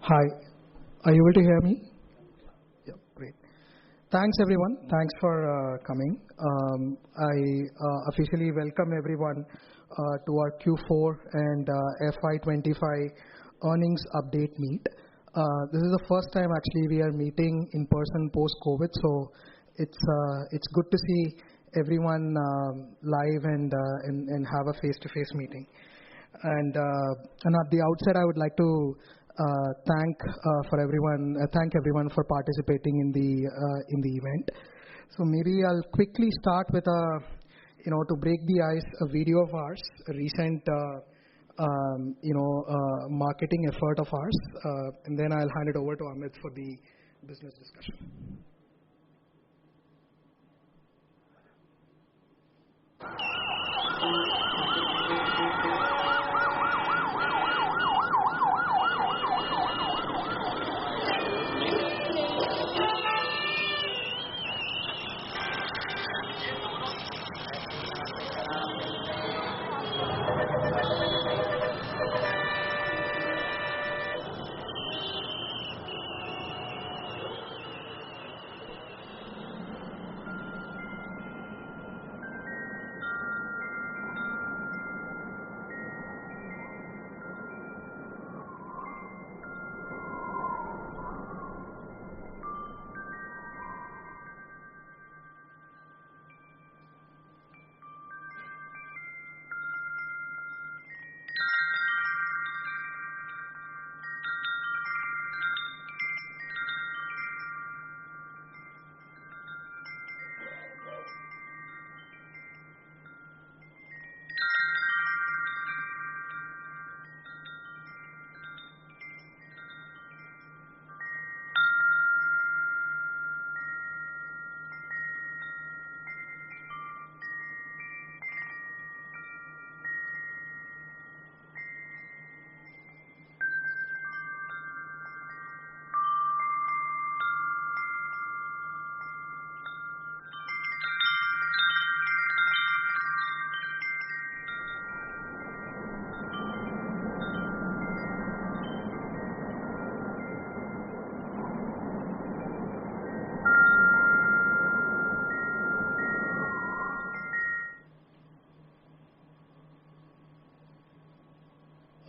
Hi, are you able to hear me? Yeah, great. Thanks everyone. Thanks for coming. I officially welcome everyone to our Q4 and FY25 earnings update meet. This is the first time actually we are meeting in person post-COVID, so it's good to see everyone live and have a face-to-face meeting. And at the outset, I would like to thank everyone for participating in the event. So maybe I'll quickly start with to break the ice, a video of ours, a recent marketing effort of ours, and then I'll hand it over to Amit for the business discussion.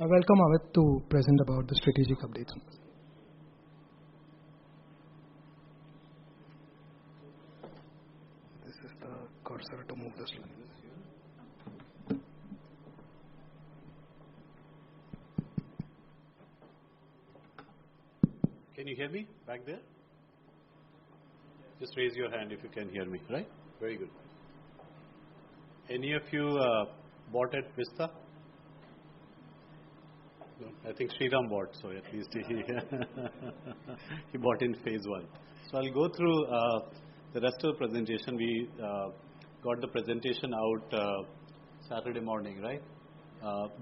I welcome Amit to present about the strategic updates. This is the cursor to move the slide. Can you hear me back there? Just raise your hand if you can hear me, right? Very good. Any of you bought at Vista? No, I think Sriram bought, so at least he bought in phase 1. So I'll go through the rest of the presentation. We got the presentation out Saturday morning, right?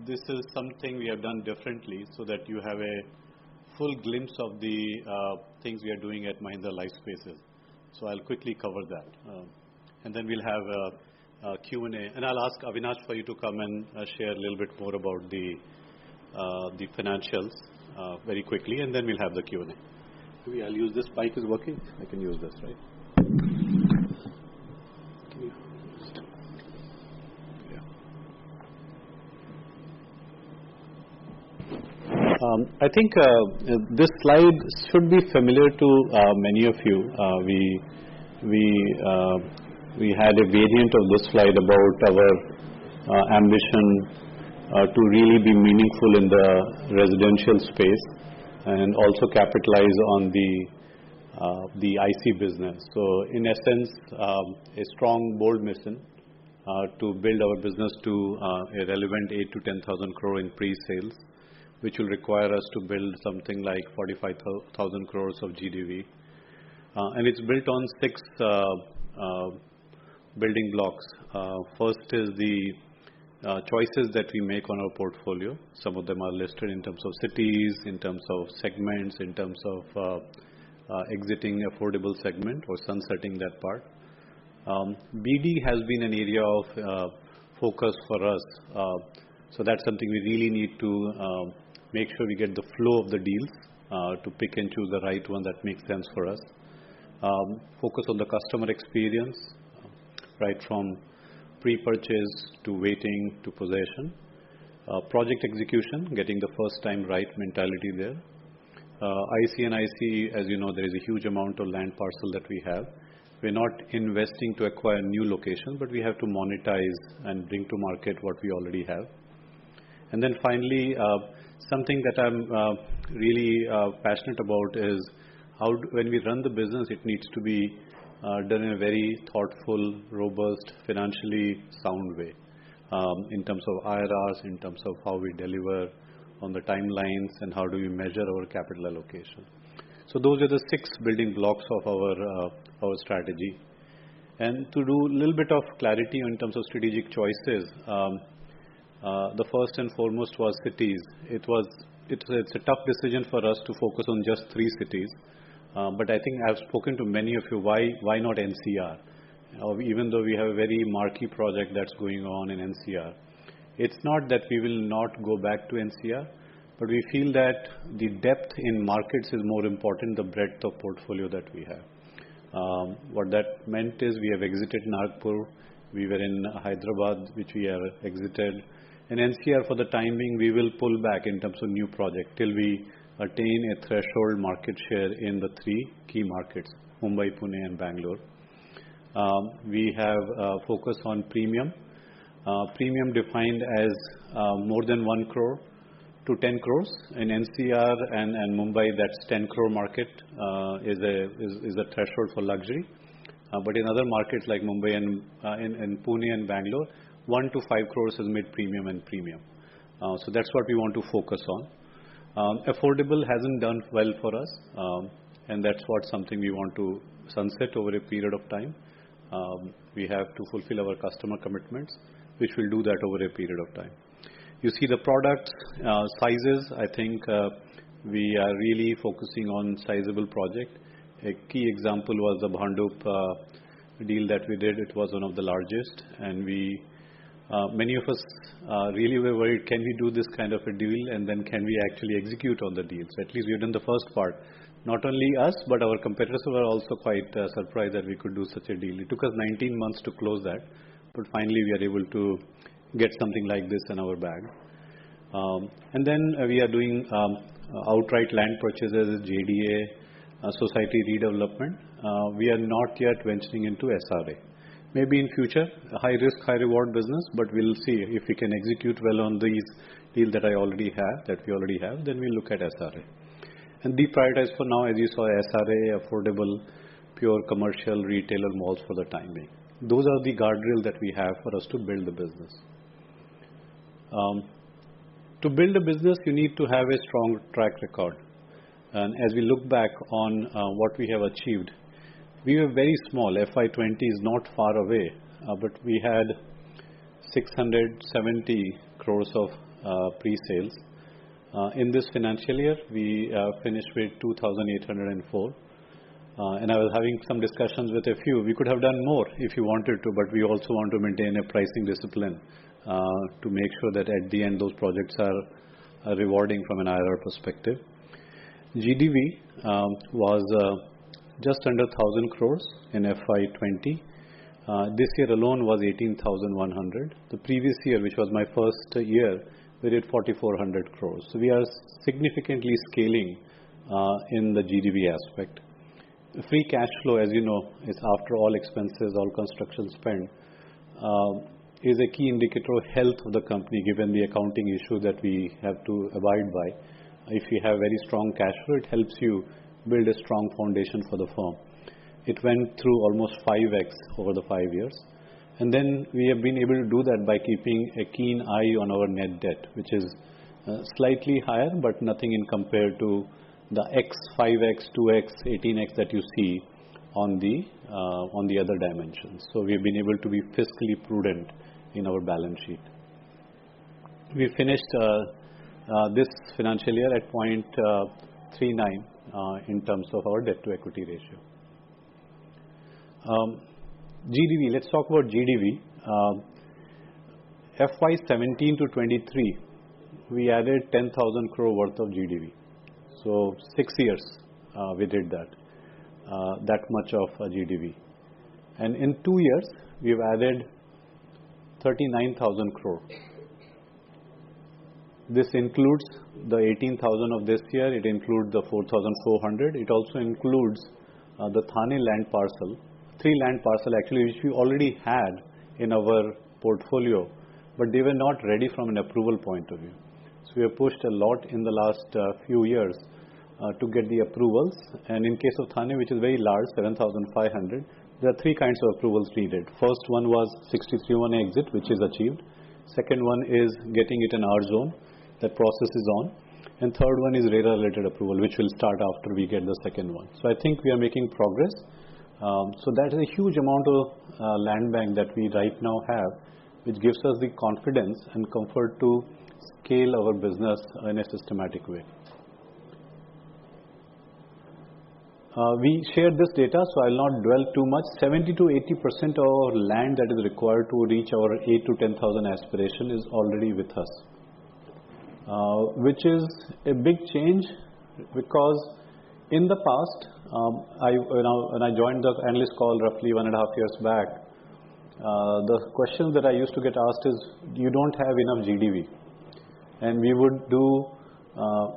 This is something we have done differently so that you have a full glimpse of the things we are doing at Mahindra Lifespace. So I'll quickly cover that. And then we'll have a Q&A. And I'll ask Avinash for you to come and share a little bit more about the financials very quickly, and then we'll have the Q&A. Maybe I'll use this mic is working. I can use this, right? Yeah. I think this slide should be familiar to many of you. We had a variant of this slide about our ambition to really be meaningful in the residential space and also capitalize on the IC business. So in essence, a strong, bold mission to build our business to a relevant 8 to 10,000 crore in pre-sales, which will require us to build something like 45,000 crores of GDV. And it's built on 6 building blocks. First is the choices that we make on our portfolio. Some of them are listed in terms of cities, in terms of segments, in terms of exiting affordable segment or sunsetting that part. BD has been an area of focus for us. So that's something we really need to make sure we get the flow of the deals to pick and choose the right one that makes sense for us. Focus on the customer experience, right from pre-purchase to waiting to possession. Project execution, getting the first time right mentality there. IC and IC, as you know, there is a huge amount of land parcel that we have. We're not investing to acquire new locations, but we have to monetize and bring to market what we already have. And then finally, something that I'm really passionate about is when we run the business, it needs to be done in a very thoughtful, robust, financially sound way, in terms of IRRs, in terms of how we deliver on the timelines, and how do we measure our capital allocation. So those are the 6 building blocks of our strategy. And to do a little bit of clarity in terms of strategic choices, the first and foremost was cities. It's a tough decision for us to focus on just 3 cities, but I think I've spoken to many of you why not NCR, even though we have a very marquee project that's going on in NCR. It's not that we will not go back to NCR, but we feel that the depth in markets is more important than the breadth of portfolio that we have. What that meant is we have exited Nagpur, we were in Hyderabad, which we have exited. In NCR, for the time being, we will pull back in terms of new project till we attain a threshold market share in the 3 key markets, Mumbai, Pune and Bangalore. We have focused on premium. Premium defined as more than 1 crore to 10 crores. In NCR and Mumbai, that's 10 crore market is a threshold for luxury. But in other markets like Mumbai and in Pune and Bangalore, 1 to 5 crores is mid-premium and premium. So that's what we want to focus on. Affordable hasn't done well for us, and that's something we want to sunset over a period of time. We have to fulfill our customer commitments, which will do that over a period of time. You see the product sizes. I think we are really focusing on sizable project. A key example was the Bhandup deal that we did. It was one of the largest, and many of us really were worried, can we do this kind of a deal, and then can we actually execute on the deal? So at least we've done the first part. Not only us, but our competitors were also quite surprised that we could do such a deal. It took us 19 months to close that, but finally we are able to get something like this in our bag. And then we are doing outright land purchases, JDA, society redevelopment. We are not yet venturing into SRA. Maybe in future, a high risk, high reward business, but we'll see if we can execute well on these deals that we already have, then we'll look at SRA. And deprioritize for now, as you saw, SRA, affordable, pure commercial, retailer, malls for the time being. Those are the guardrails that we have for us to build the business. To build a business, you need to have a strong track record. And as we look back on what we have achieved, we were very small. FY20 is not far away, but we had 670 crores of pre-sales. In this financial year, we finished with 2,804. And I was having some discussions with a few. We could have done more if you wanted to, but we also want to maintain a pricing discipline to make sure that at the end those projects are rewarding from an IRR perspective. GDV was just under 1,000 crores in FY20. This year alone was 18,100. The previous year, which was my first year, we did 4,400 crores. So we are significantly scaling in the GDV aspect. Free cash flow, as you know, is after all expenses, all construction spend, is a key indicator of health of the company, given the accounting issue that we have to abide by. If you have very strong cash flow, it helps you build a strong foundation for the firm. It went through almost 5x over the 5 years. And then we have been able to do that by keeping a keen eye on our net debt, which is slightly higher, but nothing in compared to the X, 5x, 2x, 18x that you see on the other dimensions. So we have been able to be fiscally prudent in our balance sheet. We finished this financial year at 0.39 in terms of our debt to equity ratio. GDV, let's talk about GDV. FY17 to 23, we added 10,000 crore worth of GDV. So 6 years we did that. That much of a GDV. And in 2 years, we've added 39,000 crore. This includes the 18,000 of this year. It includes the 4,400. It also includes the Thane land parcel, 3 land parcel actually, which we already had in our portfolio, but they were not ready from an approval point of view. So we have pushed a lot in the last few years to get the approvals. And in case of Thane, which is very large, 7,500, there are 3 kinds of approvals needed. First one was 63-1 exit, which is achieved. Second one is getting it in our zone. That process is on. And third one is RERA-related approval, which will start after we get the second one. So I think we are making progress. So that is a huge amount of land bank that we right now have, which gives us the confidence and comfort to scale our business in a systematic way. We shared this data, so I'll not dwell too much. 70 to 80% of our land that is required to reach our 8 to 10,000 aspiration is already with us, which is a big change because in the past, when I joined the analyst call roughly 1.5 years back, the question that I used to get asked is, you don't have enough GDV. And we would do,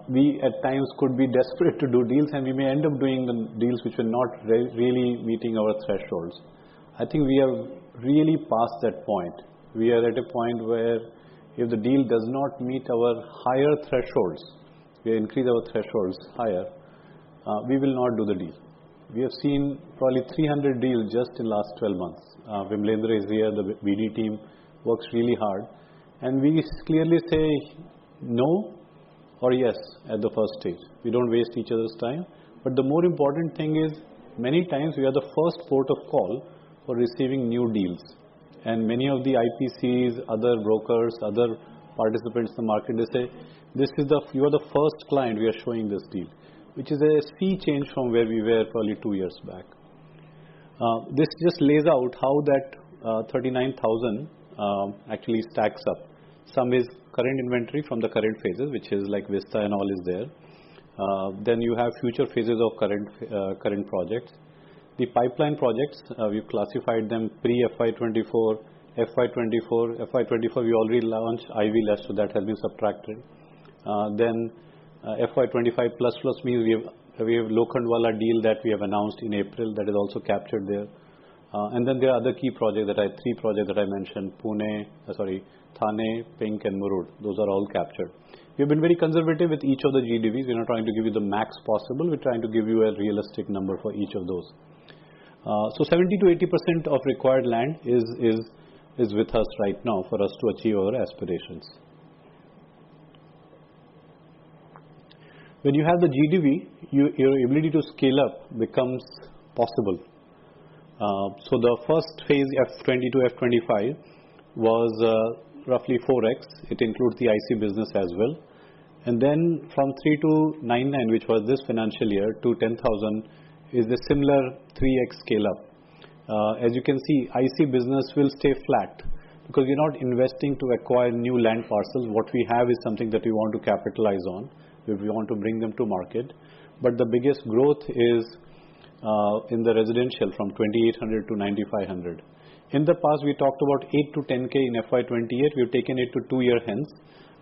we at times could be desperate to do deals, and we may end up doing the deals which were not really meeting our thresholds. I think we have really passed that point. We are at a point where if the deal does not meet our higher thresholds, we increase our thresholds higher, we will not do the deal. We have seen probably 300 deals just in last 12 months. Vimalendra is here, the BD team works really hard, and we clearly say no or yes at the first stage. We don't waste each other's time. But the more important thing is, many times we are the first port of call for receiving new deals. And many of the IPCs, other brokers, other participants in the market, they say, you are the first client we are showing this deal, which is a sea change from where we were probably 2 years back. This just lays out how that 39,000 actually stacks up. Some is current inventory from the current phases, which is like Vista and all is there. Then you have future phases of current projects. The pipeline projects, we've classified them pre-FY24, FY24. FY24 we already launched IV less, so that has been subtracted. Then FY25 plus means we have Lokhandwala deal that we have announced in April, that is also captured there. And then there are other key projects 3 projects that I mentioned, Thane, Pink and Murud. Those are all captured. We have been very conservative with each of the GDVs. We're not trying to give you the max possible. We're trying to give you a realistic number for each of those. So 70 to 80% of required land is with us right now for us to achieve our aspirations. When you have the GDV, your ability to scale up becomes possible. So the first phase, F22, F25, was roughly 4x. It includes the IC business as well. And then from 3 to 99, which was this financial year, to 10,000 is a similar 3x scale up. As you can see, IC business will stay flat because we're not investing to acquire new land parcels. What we have is something that we want to capitalize on. We want to bring them to market. But the biggest growth is in the residential from 2,800 to 9,500. In the past, we talked about 8 to 10K in FY28. We've taken it to 2 year hence.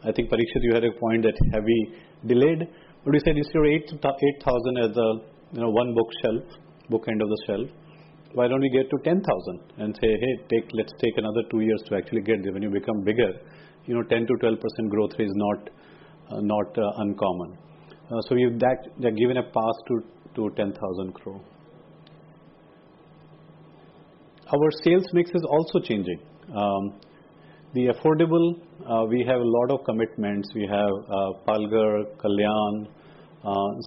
I think, Parikshit, you had a point that have we delayed. But we said instead of 8,000 as the one book end of the shelf, why don't we get to 10,000 and say, hey, let's take another 2 years to actually get there. When you become bigger, 10 to 12% growth rate is not uncommon. So we've given a pass to 10,000 crore. Our sales mix is also changing. The affordable, we have a lot of commitments. We have Palghar, Kalyan,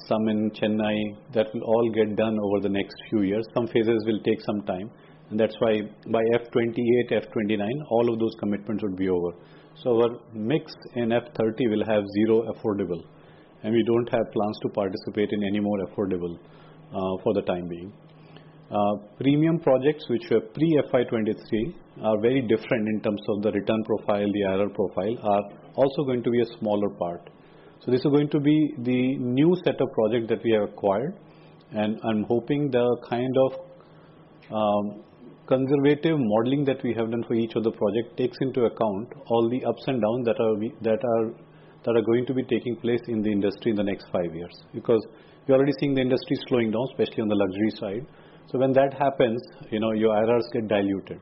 some in Chennai that will all get done over the next few years. Some phases will take some time, and that's why by F28, F29, all of those commitments would be over. So our mix in F30 will have 0 affordable, and we don't have plans to participate in any more affordable for the time being. Premium projects, which were pre-FY23, are very different in terms of the return profile, the IRR profile, are also going to be a smaller part. So this is going to be the new set of projects that we have acquired, and I'm hoping the kind of conservative modeling that we have done for each of the project takes into account all the ups and downs that are going to be taking place in the industry in the next 5 years, because we're already seeing the industry slowing down, especially on the luxury side. So when that happens, your IRRs get diluted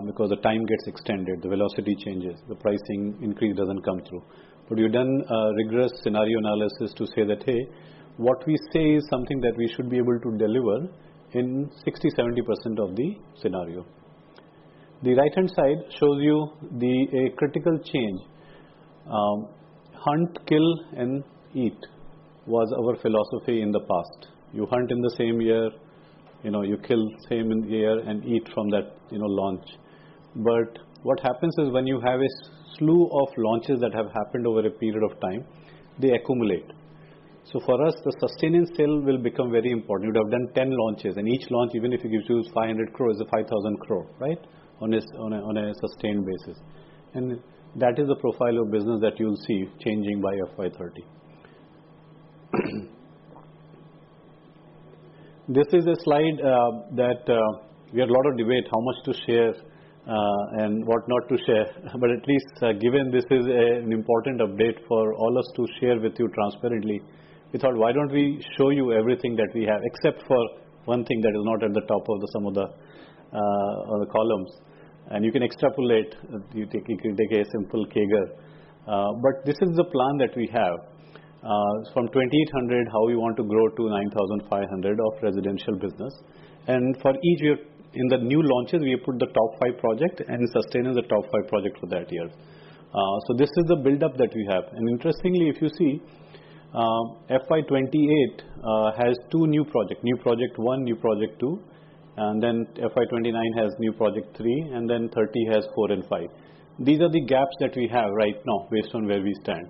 because the time gets extended, the velocity changes, the pricing increase doesn't come through. But we've done a rigorous scenario analysis to say that, hey, what we say is something that we should be able to deliver in 60-70% of the scenario. The right hand side shows you a critical change. Hunt, kill and eat was our philosophy in the past. You hunt in the same year, you kill same in the year and eat from that launch. But what happens is when you have a slew of launches that have happened over a period of time, they accumulate. So for us, the sustenance sale will become very important. You would have done 10 launches, and each launch, even if you choose 500 crore, is a 5,000 crore, right? On a sustained basis. And that is the profile of business that you will see changing by FY30. This is a slide that we had a lot of debate how much to share and what not to share, but at least given this is an important update for all us to share with you transparently, we thought, why don't we show you everything that we have, except for one thing that is not at the top of some of the columns, and you can extrapolate. You can take a simple CAGR, but this is the plan that we have. From 2,800, how we want to grow to 9,500 of residential business. And for each year, in the new launches, we have put the top 5 project and sustain the top 5 project for that year. So this is the build-up that we have. And interestingly, if you see, FY28 has 2 new projects, new project 1, new project 2, and then FY29 has new project 3, and then 30 has 4 and 5. These are the gaps that we have right now based on where we stand.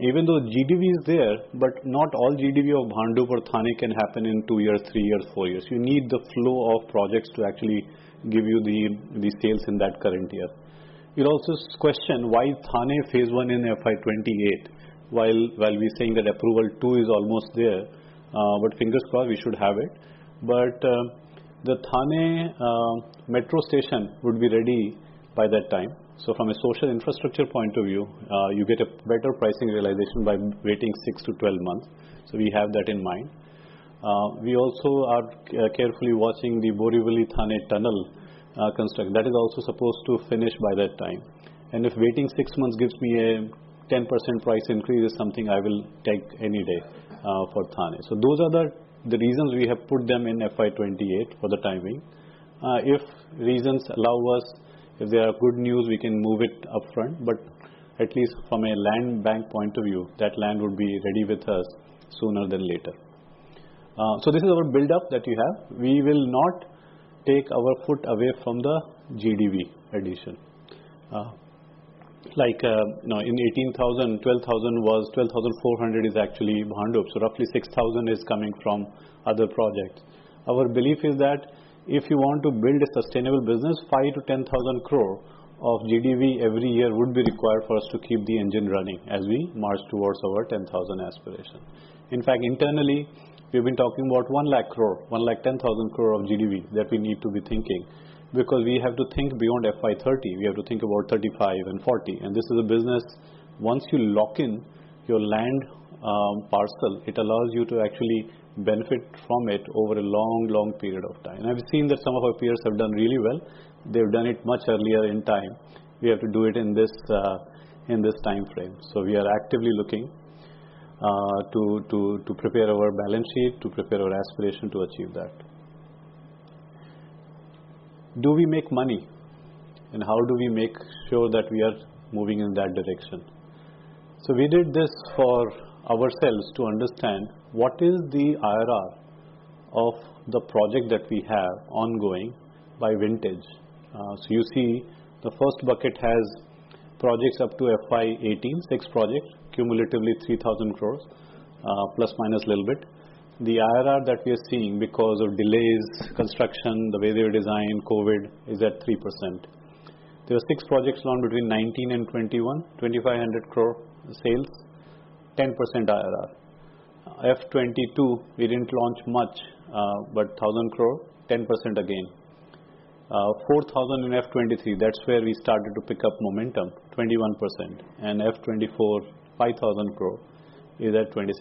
Even though GDV is there, but not all GDV of Bhandup or Thane can happen in 2 years, 3 years, 4 years. You need the flow of projects to actually give you the sales in that current year. You'll also question why Thane phase 1 in FY28, while we're saying that approval 2 is almost there, but fingers crossed we should have it. But the Thane metro station would be ready by that time. So from a social infrastructure point of view, you get a better pricing realization by waiting 6 to 12 months. So we have that in mind. We also are carefully watching the Borivali-Thane tunnel construction. That is also supposed to finish by that time. And if waiting 6 months gives me a 10% price increase, is something I will take any day for Thane. So those are the reasons we have put them in FY28 for the timing. If reasons allow us, if there are good news, we can move it upfront, but at least from a land bank point of view, that land would be ready with us sooner than later. So this is our build-up that you have. We will not take our foot away from the GDV addition. In 18,000, 12,000 was 12,400 is actually Bhandup. So roughly 6,000 is coming from other projects. Our belief is that if you want to build a sustainable business, 5 to 10,000 crore of GDV every year would be required for us to keep the engine running as we march towards our 10,000 aspiration. In fact, internally, we've been talking about 1 lakh crore, 1,10,000 crore of GDV that we need to be thinking, because we have to think beyond FY30. We have to think about 35 and 40. And this is a business, once you lock in your land parcel, it allows you to actually benefit from it over a long period of time. And I've seen that some of our peers have done really well. They've done it much earlier in time. We have to do it in this time frame. So we are actively looking to prepare our balance sheet, to prepare our aspiration to achieve that. Do we make money? And how do we make sure that we are moving in that direction? So we did this for ourselves to understand what is the IRR of the project that we have ongoing by vintage. So you see the first bucket has projects up to FY18, 6 projects, cumulatively 3,000 crores, plus minus a little bit. The IRR that we are seeing because of delays, construction, the way they were designed, COVID, is at 3%. There were 6 projects launched between 19 and 21, 2,500 crore sales. 10% IRR. F22, we didn't launch much, but 1,000 crore, 10% again. 4,000 in F23, that's where we started to pick up momentum, 21%. And F24, 5,000 crore is at 26%.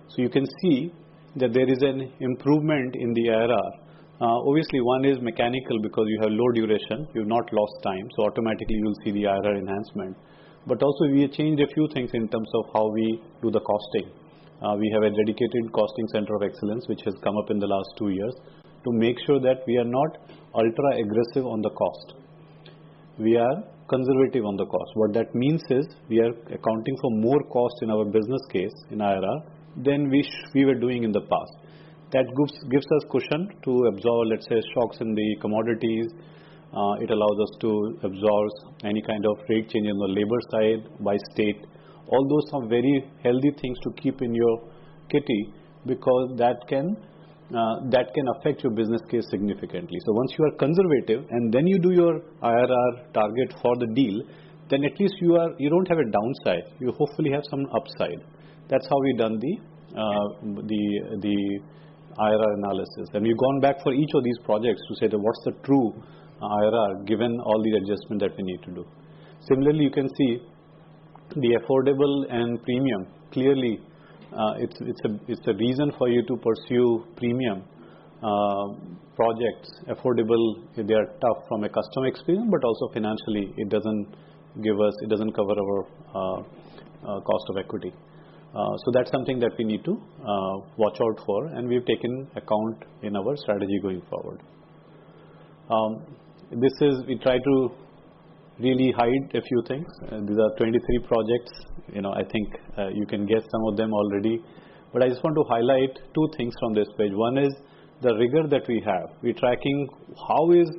So you can see that there is an improvement in the IRR. Obviously, one is mechanical because you have low duration, you've not lost time, so automatically you'll see the IRR enhancement. But also we have changed a few things in terms of how we do the costing. We have a dedicated costing center of excellence which has come up in the last 2 years to make sure that we are not ultra aggressive on the cost. We are conservative on the cost. What that means is we are accounting for more cost in our business case in IRR than we were doing in the past. That gives us cushion to absorb, let's say, shocks in the commodities. It allows us to absorb any kind of rate change on the labor side by state. All those are very healthy things to keep in your kitty because that can affect your business case significantly. So once you are conservative and then you do your IRR target for the deal, then at least you don't have a downside. You hopefully have some upside. That's how we've done the IRR analysis. And we've gone back for each of these projects to say that what's the true IRR given all the adjustment that we need to do. Similarly, you can see the affordable and premium. Clearly, it's a reason for you to pursue premium projects. Affordable, they are tough from a customer experience, but also financially, it doesn't cover our cost of equity. So that's something that we need to watch out for, and we've taken account in our strategy going forward. We try to really hide a few things. These are 23 projects. I think you can guess some of them already. But I just want to highlight two things from this page. One is the rigor that we have. We're tracking how was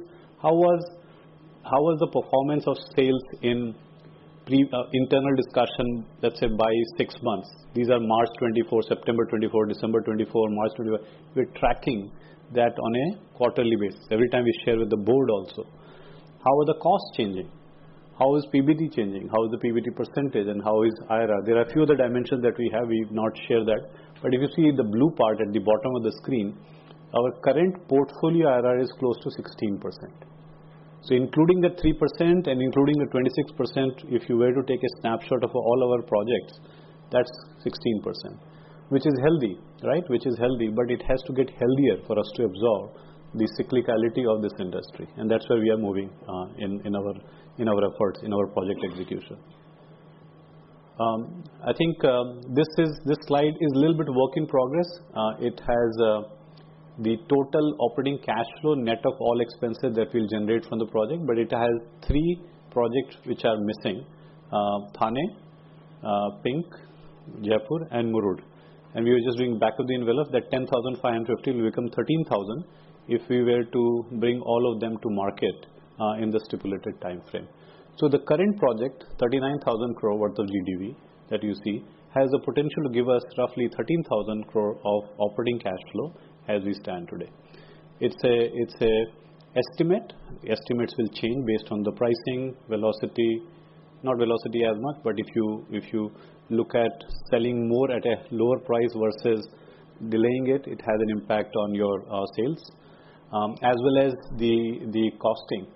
the performance of sales in internal discussion, let's say by 6 months. These are March 24, September 24, December 24, March 24. We're tracking that on a quarterly basis. Every time we share with the board also. How are the costs changing? How is PBT changing? How is the PBT percentage and how is IRR? There are a few other dimensions that we have. We've not shared that. But if you see the blue part at the bottom of the screen, our current portfolio IRR is close to 16%. So including the 3% and including the 26%, if you were to take a snapshot of all our projects, that's 16%, which is healthy, right? Which is healthy, but it has to get healthier for us to absorb the cyclicality of this industry, and that's where we are moving in our efforts, in our project execution. I think this slide is a little bit work in progress. It has the total operating cash flow net of all expenses that will generate from the project, but it has 3 projects which are missing: Thane, Pink, Jaipur, and Murud. And we were just doing back of the envelope that 10,550 will become 13,000 if we were to bring all of them to market in the stipulated time frame. So the current project, 39,000 crore worth of GDV that you see, has the potential to give us roughly 13,000 crore of operating cash flow as we stand today. It's a estimate. Estimates will change based on the pricing, velocity, not velocity as much, but if you look at selling more at a lower price versus delaying it, it has an impact on your sales, as well as the costing.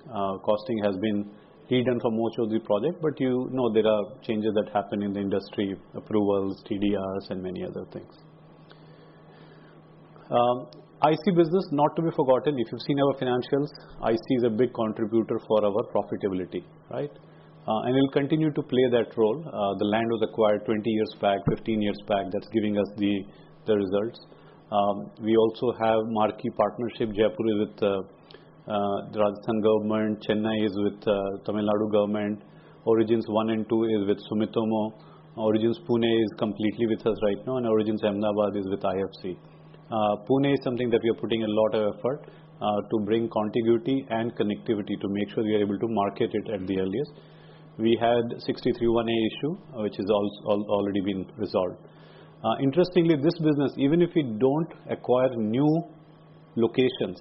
Costing has been redone for most of the project, but there are changes that happen in the industry, approvals, TDRs, and many other things. IC business, not to be forgotten. If you've seen our financials, IC is a big contributor for our profitability, right? And it will continue to play that role. The land was acquired 20 years back, 15 years back. That's giving us the results. We also have marquee partnership. Jaipur is with the Rajasthan government. Chennai is with Tamil Nadu government. Origins 1 and 2 is with Sumitomo. Origins Pune is completely with us right now, and Origins Ahmedabad is with IFC. Pune is something that we are putting a lot of effort to bring contiguity and connectivity to make sure we are able to market it at the earliest. We had 63(1)A issue, which is already been resolved. Interestingly, this business, even if we don't acquire new locations,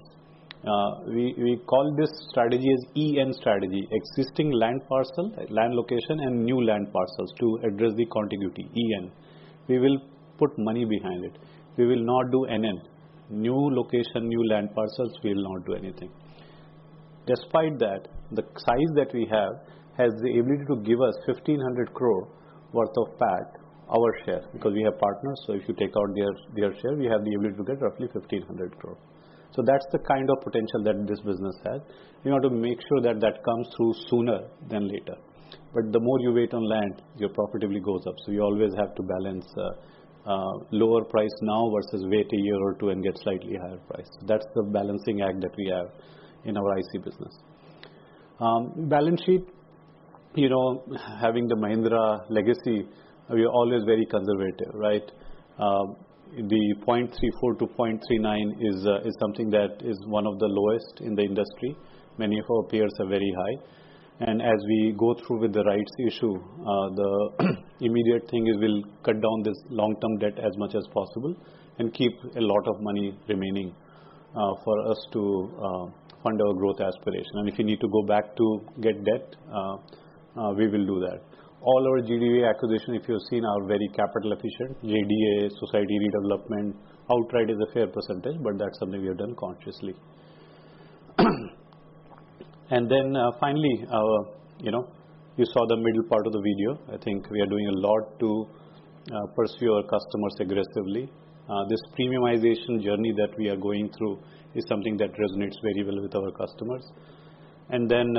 We call this strategy as EN strategy, existing land parcel, land location and new land parcels to address the contiguity, EN. We will put money behind it. We will not do NN, new location, new land parcels, we will not do anything. Despite that, the size that we have has the ability to give us 1500 crore worth of PAT, our share, because we have partners. So if you take out their share, we have the ability to get roughly 1500 crore. So that's the kind of potential that this business has. We want to make sure that that comes through sooner than later. But the more you wait on land, your profitability goes up. So you always have to balance lower price now versus wait a year or two and get slightly higher price. So that's the balancing act that we have in our IC business. Balance sheet, having the Mahindra legacy, we are always very conservative, right? The 0.34 to 0.39 is something that is one of the lowest in the industry. Many of our peers are very high. And as we go through with the rights issue, the immediate thing is we'll cut down this long-term debt as much as possible and keep a lot of money remaining for us to fund our growth aspiration. And if we need to go back to get debt, we will do that. All our GDA acquisition, if you've seen, are very capital efficient. JDA, society redevelopment, outright is a fair percentage, but that's something we have done consciously. And then finally, you saw the middle part of the video. I think we are doing a lot to pursue our customers aggressively. This premiumization journey that we are going through is something that resonates very well with our customers. And then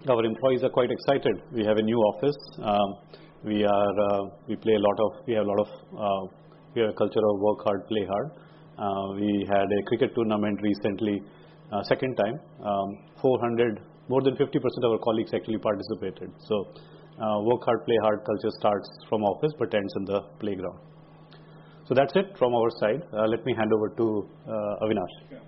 our employees are quite excited. We have a new office. We have a culture of work hard, play hard. We had a cricket tournament recently, second time. More than 50% of our colleagues actually participated. So work hard, play hard culture starts from office but ends in the playground. So that's it from our side. Let me hand over to Avinash. Yeah.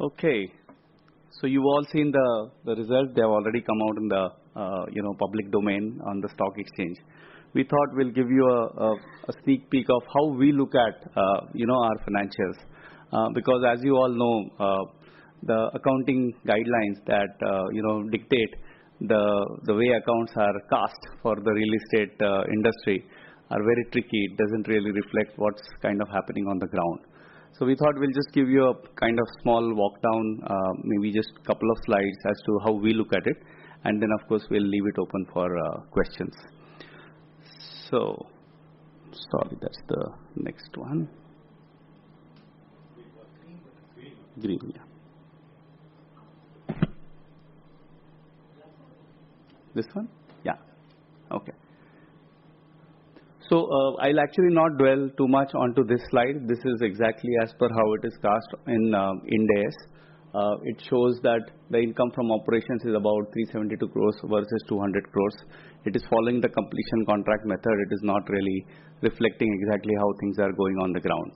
Okay, so you've all seen the results. They have already come out in the public domain on the stock exchange. We thought we'll give you a sneak peek of how we look at our financials, because as you all know, the accounting guidelines that dictate the way accounts are cast for the real estate industry are very tricky. It doesn't really reflect what's kind of happening on the ground. So we thought we'll just give you a kind of small walk down, maybe just a couple of slides as to how we look at it, and then of course we'll leave it open for questions. So, sorry, that's the next one. Green, yeah. This one? Yeah. Okay. So I'll actually not dwell too much onto this slide. This is exactly as per how it is cast in Ind AS. It shows that the income from operations is about 372 crores versus 200 crores. It is following the completion contract method. It is not really reflecting exactly how things are going on the ground.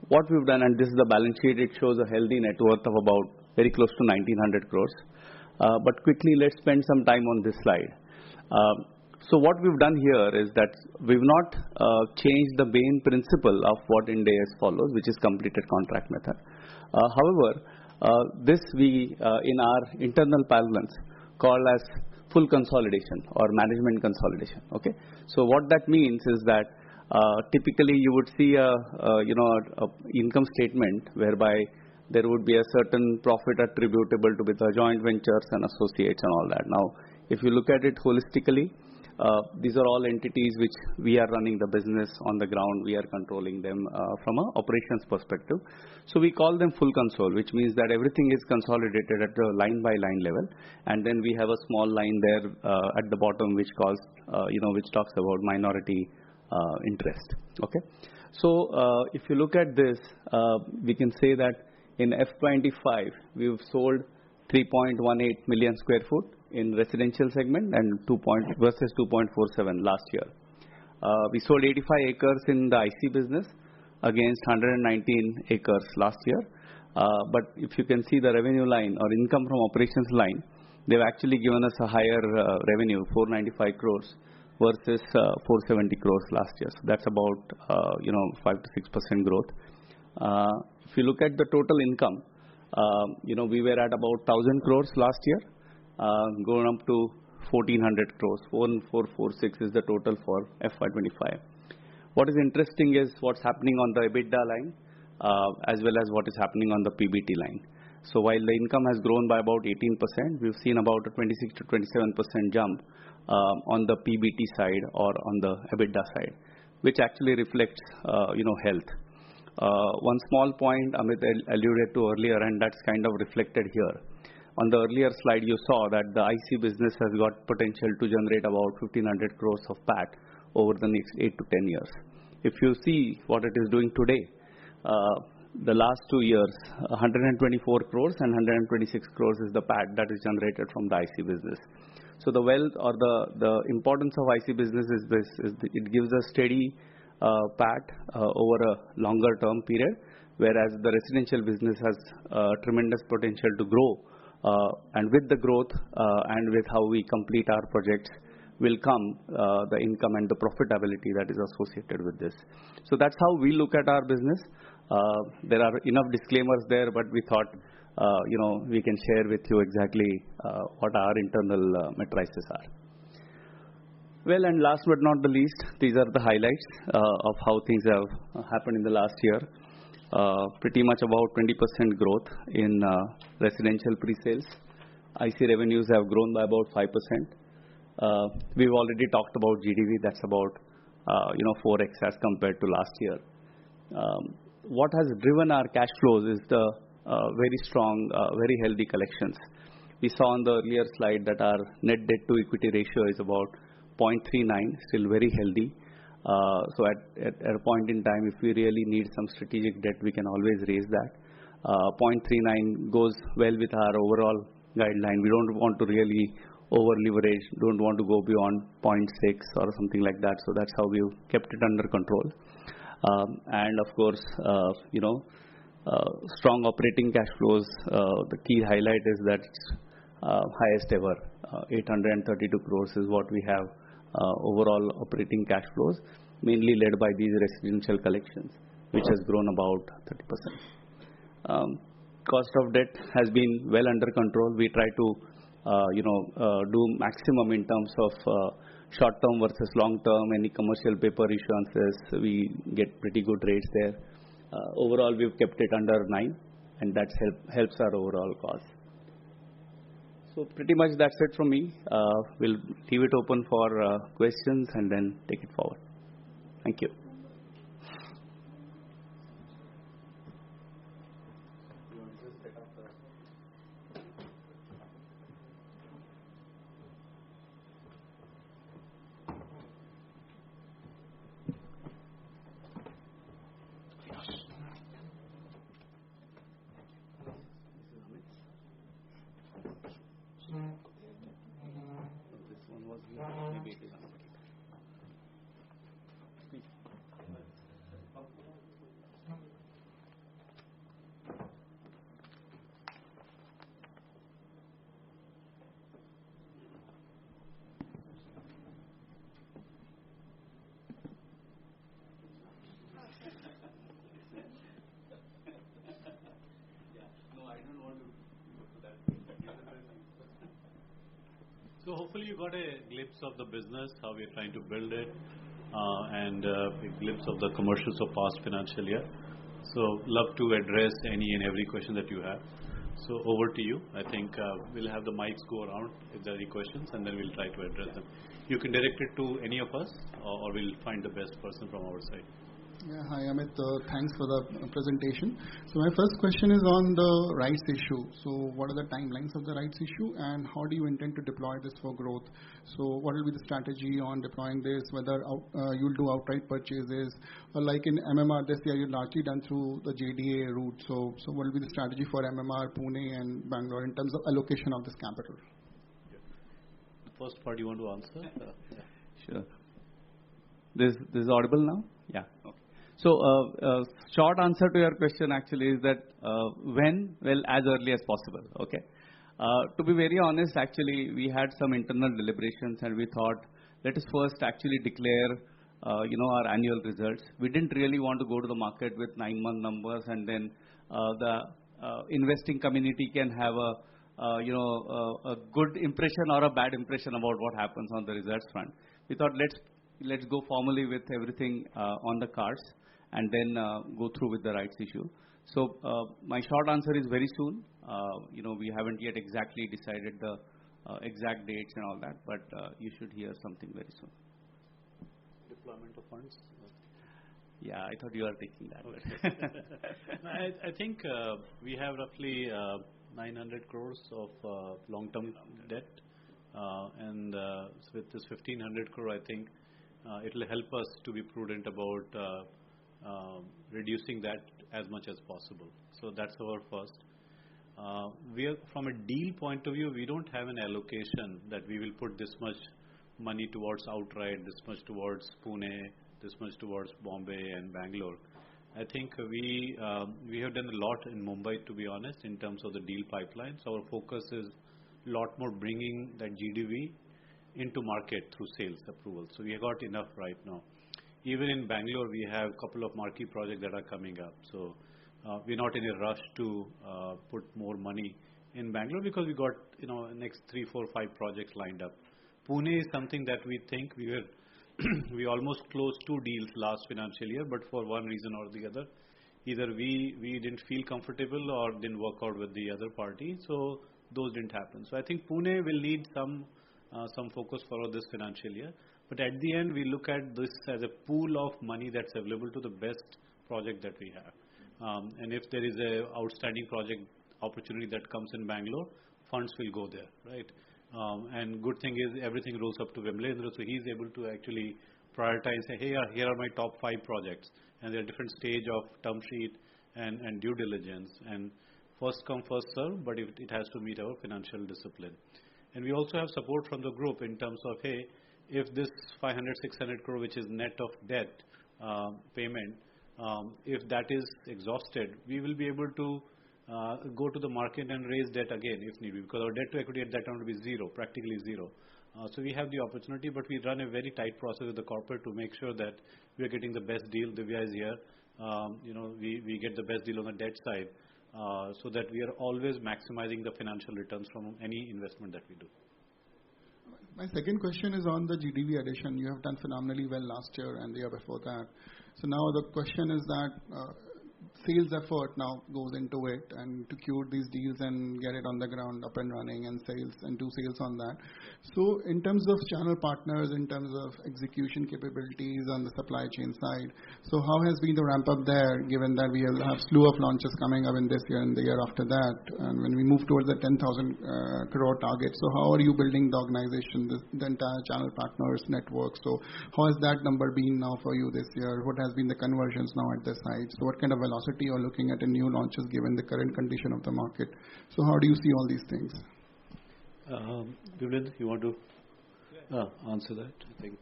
What we've done, and this is the balance sheet, it shows a healthy net worth of about very close to 1900 crores. But quickly, let's spend some time on this slide. So what we've done here is that we've not changed the main principle of what Ind AS follows, which is completed contract method. However, this we in our internal parlance call as full consolidation or management consolidation. Okay. So what that means is that typically you would see a income statement whereby there would be a certain profit attributable to the joint ventures and associates and all that. Now, if you look at it holistically, these are all entities which we are running the business on the ground. We are controlling them from an operations perspective. So we call them full console, which means that everything is consolidated at the line by line level. And then we have a small line there at the bottom which calls, which talks about minority interest. Okay. So if you look at this, we can say that in FY25, we've sold 3.18 million square foot in residential segment and versus 2.47 last year. We sold 85 acres in the IC business against 119 acres last year. But if you can see the revenue line or income from operations line, they've actually given us a higher revenue, 495 crores versus 470 crores last year. So that's about 5 to 6% growth. If you look at the total income, we were at about 1,000 crores last year, going up to 1,400 crores. 1,446 is the total for FY25. What is interesting is what's happening on the EBITDA line, as well as what is happening on the PBT line. So while the income has grown by about 18%, we've seen about a 26 to 27% jump on the PBT side or on the EBITDA side, which actually reflects, health. One small point Amit alluded to earlier, and that's kind of reflected here. On the earlier slide, you saw that the IC business has got potential to generate about 1,500 crores of PAT over the next 8 to 10 years. If you see what it is doing today, the last 2 years, 124 crores and 126 crores is the PAT that is generated from the IC business. So the wealth or the importance of IC business is this: it gives a steady PAT over a longer term period, whereas the residential business has tremendous potential to grow. And with the growth and with how we complete our projects will come the income and the profitability that is associated with this. So that's how we look at our business. There are enough disclaimers there, but we thought, we can share with you exactly what our internal matrices are. Well, and last but not the least, these are the highlights of how things have happened in the last year. Pretty much about 20% growth in residential pre-sales. IC revenues have grown by about 5%. We've already talked about GDV. That's about 4x as compared to last year. What has driven our cash flows is the very strong, very healthy collections. We saw on the earlier slide that our net debt to equity ratio is about 0.39, still very healthy. So at a point in time, if we really need some strategic debt, we can always raise that. 0.39 goes well with our overall guideline. We don't want to really over leverage, don't want to go beyond 0.6 or something like that. So that's how we've kept it under control. And of course, strong operating cash flows. The key highlight is that it's highest ever. 832 crores is what we have overall operating cash flows, mainly led by these residential collections, which has grown about 30%. Cost of debt has been well under control. We try to do maximum in terms of short term versus long term. Any commercial paper issuances, we get pretty good rates there. Overall, we've kept it under 9, and that helps our overall cost. So pretty much that's it from me. We'll leave it open for questions and then take it forward. Thank you. So hopefully you got a glimpse of the business, how we're trying to build it, and a glimpse of the commercials of past financial year. So love to address any and every question that you have. So over to you. I think we'll have the mics go around if there are any questions, and then we'll try to address them. You can direct it to any of us, or we'll find the best person from our side. Yeah, hi Amit, thanks for the presentation. So my first question is on the rights issue. So what are the timelines of the rights issue, and how do you intend to deploy this for growth? So what will be the strategy on deploying this, whether you'll do outright purchases, or like in MMR this year, you've largely done through the JDA route. So what will be the strategy for MMR, Pune and Bangalore in terms of allocation of this capital? Yeah. The first part you want to answer? Sure. This is audible now? Yeah. Okay. So, short answer to your question actually is that when? Well, as early as possible. Okay. To be very honest, actually, we had some internal deliberations and we thought, let us first actually declare, our annual results. We didn't really want to go to the market with 9-month numbers and then the investing community can have a good impression or a bad impression about what happens on the results front. We thought let's go formally with everything on the cards and then go through with the rights issue. So my short answer is very soon. We haven't yet exactly decided the exact dates and all that, but you should hear something very soon. Deployment of funds? Yeah, I thought you were taking that. Okay. I think we have roughly 900 crores of long-term debt, and with this 1500 crore, I think it will help us to be prudent about reducing that as much as possible. So that's our first. From a deal point of view, we don't have an allocation that we will put this much money towards outright, this much towards Pune, this much towards Bombay and Bangalore. I think we have done a lot in Mumbai, to be honest, in terms of the deal pipeline. So our focus is a lot more bringing that GDV into market through sales approval. So we have got enough right now. Even in Bangalore, we have a couple of marquee projects that are coming up. So we're not in a rush to put more money in Bangalore because we got next 3, 4, 5 projects lined up. Pune is something that we think we almost closed 2 deals last financial year, but for one reason or the other, either we didn't feel comfortable or didn't work out with the other party, so those didn't happen. So I think Pune will need some focus for this financial year. But at the end, we look at this as a pool of money that's available to the best project that we have. And if there is a outstanding project opportunity that comes in Bangalore, funds will go there, right? And good thing is everything rolls up to Vimalendra, so he's able to actually prioritize, say, hey, here are my top 5 projects, and they're different stage of term sheet and due diligence, and first come, first serve, but it has to meet our financial discipline. And we also have support from the group in terms of, hey, if this 500-600 crore, which is net of debt payment, if that is exhausted, we will be able to go to the market and raise debt again if need be, because our debt to equity at that time will be zero, practically zero. So we have the opportunity, but we run a very tight process with the corporate to make sure that we are getting the best deal. Divya is here. We get the best deal on the debt side, so that we are always maximizing the financial returns from any investment that we do. My second question is on the GDV addition. You have done phenomenally well last year and the year before that. So now the question is that sales effort now goes into it and to cure these deals and get it on the ground up and running and do sales on that. So in terms of channel partners, in terms of execution capabilities on the supply chain side, so how has been the ramp up there, given that we will have slew of launches coming up in this year and the year after that, and when we move towards the 10,000 crore target, so how are you building the organization, the entire channel partners network? So how has that number been now for you this year? What has been the conversions now at this side? So what kind of velocity you're looking at in new launches given the current condition of the market? So how do you see all these things? Vimalendra, you want to answer that? I think.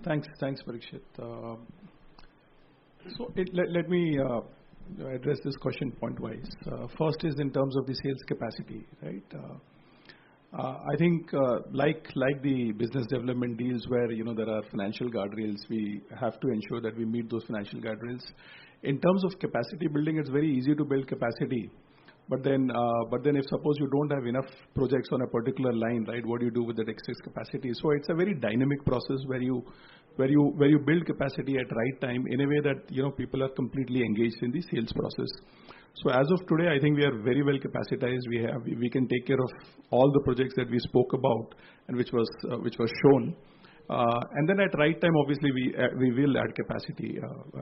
Thanks, Parikshit. So let me address this question point-wise. First is in terms of the sales capacity, right? I think like the business development deals where there are financial guardrails, we have to ensure that we meet those financial guardrails. In terms of capacity building, it's very easy to build capacity, but then if suppose you don't have enough projects on a particular line, right? What do you do with that excess capacity? So it's a very dynamic process where you build capacity at right time in a way that people are completely engaged in the sales process. So as of today, I think we are very well capacitized. We can take care of all the projects that we spoke about and which was shown. And then at right time, obviously we will add capacity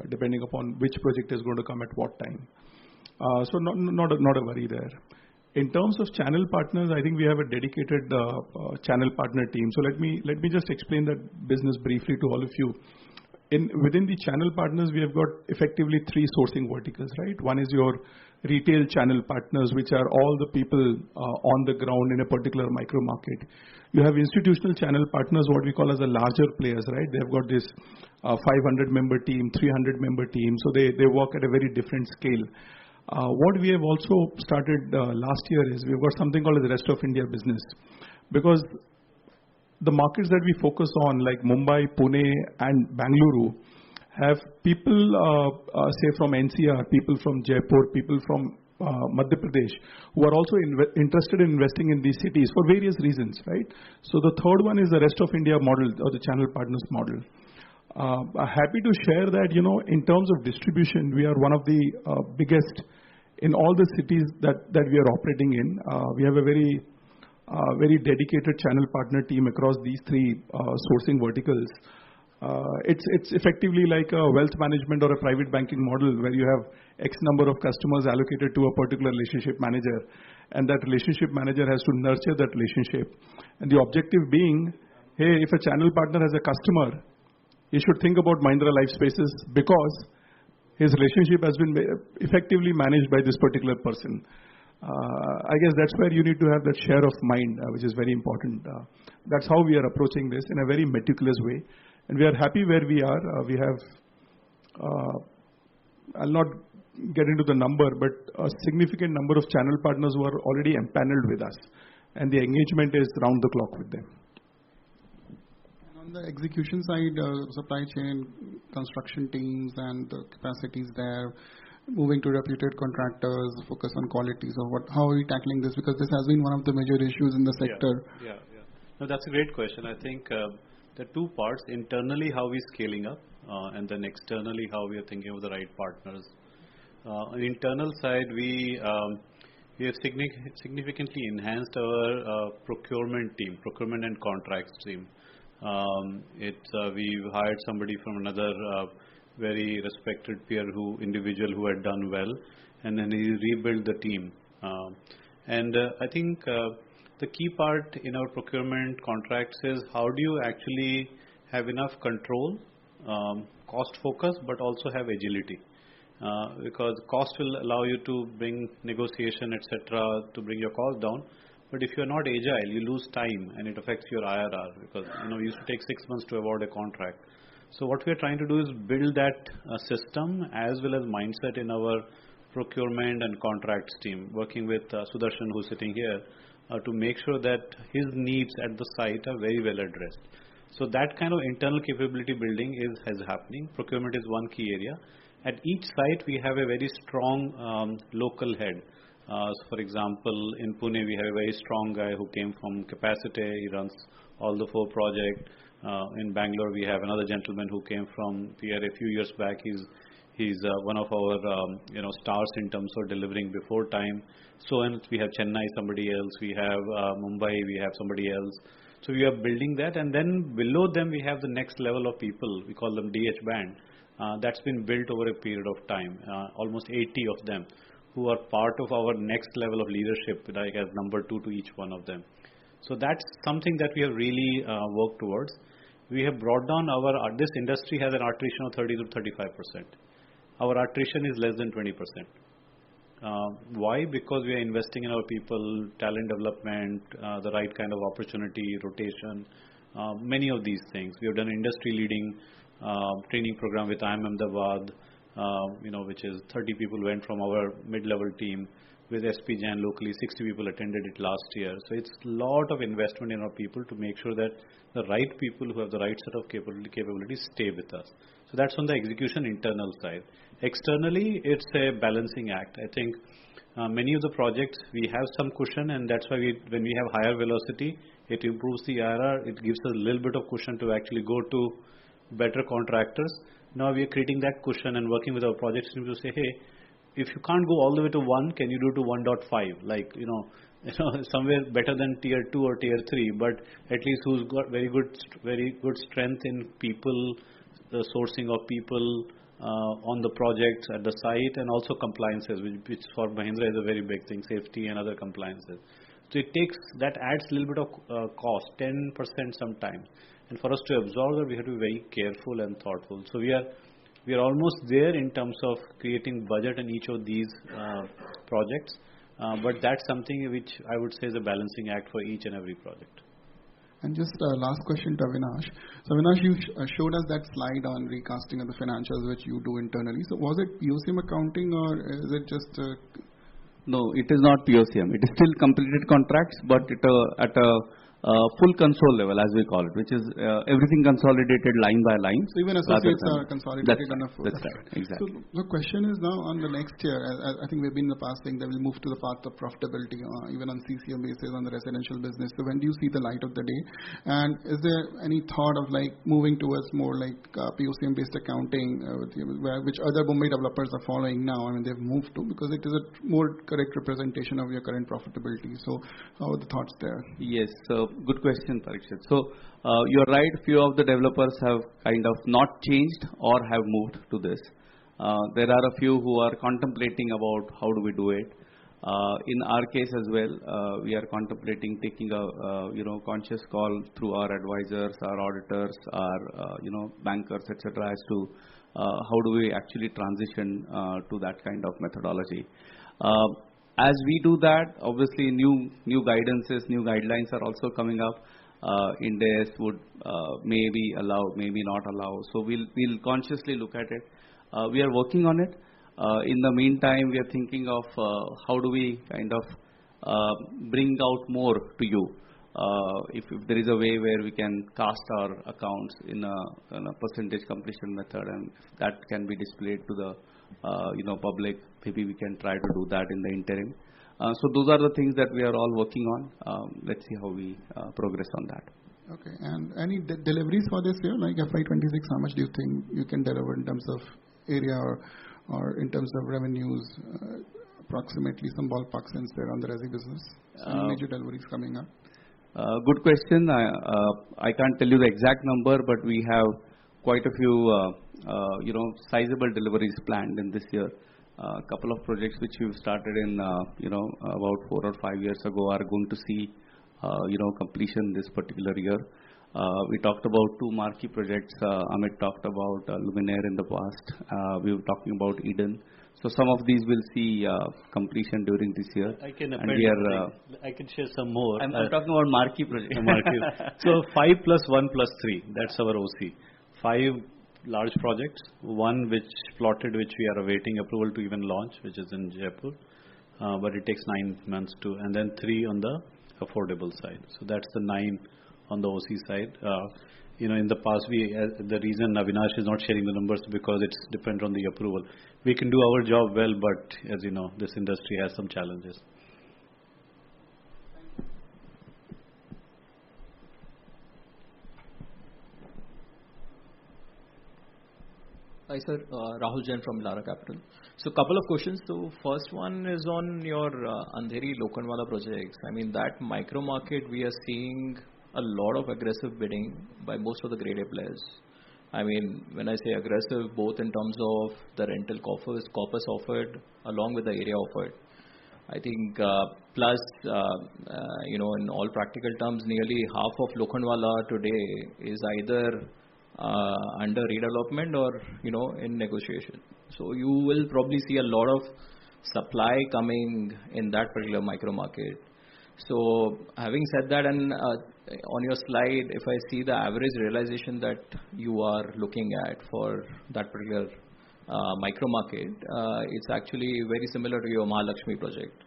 depending upon which project is going to come at what time. So not a worry there. In terms of channel partners, I think we have a dedicated channel partner team. So let me just explain that business briefly to all of you. within the channel partners, we have got effectively 3 sourcing verticals, right? One is your retail channel partners, which are all the people on the ground in a particular micro market. You have institutional channel partners, what we call as the larger players, right? They've got this 500-member team, 300-member team, so they work at a very different scale. What we have also started last year is we've got something called the rest of India business, because the markets that we focus on, like Mumbai, Pune, and Bangalore, have people, say from NCR, people from Jaipur, people from Madhya Pradesh, who are also interested in investing in these cities for various reasons, right? So the third one is the rest of India model, or the channel partners model. Happy to share that, in terms of distribution, we are one of the biggest in all the cities that we are operating in. We have a very dedicated channel partner team across these 3 sourcing verticals. It's effectively like a wealth management or a private banking model where you have X number of customers allocated to a particular relationship manager, and that relationship manager has to nurture that relationship. And the objective being, hey, if a channel partner has a customer, he should think about Mahindra Lifespaces because his relationship has been effectively managed by this particular person. I guess that's where you need to have that share of mind, which is very important. That's how we are approaching this in a very meticulous way. And we are happy where we are. We have, I'll not get into the number, but a significant number of channel partners who are already empaneled with us. And the engagement is round the clock with them. And on the execution side, supply chain, construction teams and the capacities there, moving to reputed contractors, focus on quality. So how are we tackling this? Because this has been one of the major issues in the sector. Yeah. No, that's a great question. I think there are 2 parts. Internally, how we're scaling up, and then externally, how we are thinking of the right partners. On the internal side, we have significantly enhanced our procurement and contracts team. We've hired somebody from another very respected individual who had done well, and then he rebuilt the team. I think the key part in our procurement contracts is how do you actually have enough control, cost focus, but also have agility. Because cost will allow you to bring negotiation, etc., to bring your cost down. But if you're not agile, you lose time and it affects your IRR, because we used to take 6 months to award a contract. So what we're trying to do is build that system as well as mindset in our procurement and contracts team, working with Sudarshan, who's sitting here, to make sure that his needs at the site are very well addressed. So that kind of internal capability building is happening. Procurement is one key area. At each site, we have a very strong local head. So for example, in Pune, we have a very strong guy who came from Capacity. He runs all the 4 projects. In Bangalore, we have another gentleman who came from PR a few years back. He's one of our stars in terms of delivering before time. So and we have Chennai, somebody else. We have Mumbai, we have somebody else. So we are building that, and then below them we have the next level of people. We call them DH band. That's been built over a period of time. Almost 80 of them who are part of our next level of leadership, like as number 2 to each one of them. So that's something that we have really worked towards. We have brought down this industry has an attrition of 30 to 35%. Our attrition is less than 20%. Why? Because we are investing in our people, talent development, the right kind of opportunity, rotation, many of these things. We have done industry-leading training program with IIM Ahmedabad, which is 30 people went from our mid-level team. With SP Jan locally, 60 people attended it last year. So it's a lot of investment in our people to make sure that the right people who have the right set of capabilities stay with us. So that's on the execution internal side. Externally, it's a balancing act. I think many of the projects we have some cushion, and that's why when we have higher velocity, it improves the IRR. It gives us a little bit of cushion to actually go to better contractors. Now we are creating that cushion and working with our projects team to say, hey, if you can't go all the way to 1, can you do to 1.5? Like, somewhere better than tier 2 or tier 3, but at least who's got very good strength in people, the sourcing of people on the projects at the site, and also compliances, which for Mahindra is a very big thing, safety and other compliances. So that adds a little bit of cost, 10% sometimes. And for us to absorb that, we have to be very careful and thoughtful. So we are almost there in terms of creating budget in each of these projects. But that's something which I would say is a balancing act for each and every project. And just last question to Avinash. So Avinash, you showed us that slide on recasting of the financials which you do internally. So was it POCM accounting or is it just... No, it is not POCM. It is still completed contracts, but at a full console level, as we call it, which is everything consolidated line by line. So even associates are consolidated on a full. That's right, exactly. So the question is now on the next year, I think we've been in the past saying that we'll move to the path of profitability, even on CCM basis on the residential business. So when do you see the light of the day? And is there any thought of like moving towards more like POCM based accounting, which other Bombay developers are following now? I mean, they've moved to because it is a more correct representation of your current profitability. So how are the thoughts there? Yes. Good question, Parikshit. So you're right, few of the developers have kind of not changed or have moved to this. There are a few who are contemplating about how do we do it. In our case as well, we are contemplating taking a conscious call through our advisors, our auditors, our bankers, etc. as to how do we actually transition to that kind of methodology. As we do that, obviously new guidances, new guidelines are also coming up. Index would maybe allow, maybe not allow. So we'll consciously look at it. We are working on it. In the meantime, we are thinking of how do we kind of bring out more to you. If there is a way where we can cast our accounts in a percentage completion method, and if that can be displayed to the public, maybe we can try to do that in the interim. So those are the things that we are all working on. Let's see how we progress on that. Okay. And any deliveries for this year, like FY26, how much do you think you can deliver in terms of area or in terms of revenues? Approximately some ballpark sense there on the resi business. Any major deliveries coming up? Good question. I can't tell you the exact number, but we have quite a few sizable deliveries planned in this year. A couple of projects which we've started in about 4 or 5 years ago are going to see completion this particular year. We talked about 2 marquee projects. Amit talked about Luminaire in the past. We were talking about Eden. So some of these will see completion during this year. I can I can share some more. I'm talking about marquee projects. So 5 + 1 + 3. That's our OC. 5 large projects. 1 which plotted, which we are awaiting approval to even launch, which is in Jaipur. But it takes 9 months to, and then 3 on the affordable side. So that's the 9 on the OC side. In the past, the reason Avinash is not sharing the numbers because it's dependent on the approval. We can do our job well, but as you know, this industry has some challenges. Hi sir, Rahul Jain from Lara Capital. So couple of questions. So first one is on your Andheri Lokhandwala projects. I mean that micro market, we are seeing a lot of aggressive bidding by most of the grade A players. I mean, when I say aggressive, both in terms of the rental corpus offered along with the area offered. I think plus, in all practical terms, nearly half of Lokhandwala today is either under redevelopment or, in negotiation. So you will probably see a lot of supply coming in that particular micro market. So having said that, and on your slide, if I see the average realization that you are looking at for that particular micro market, it's actually very similar to your Mahalakshmi project.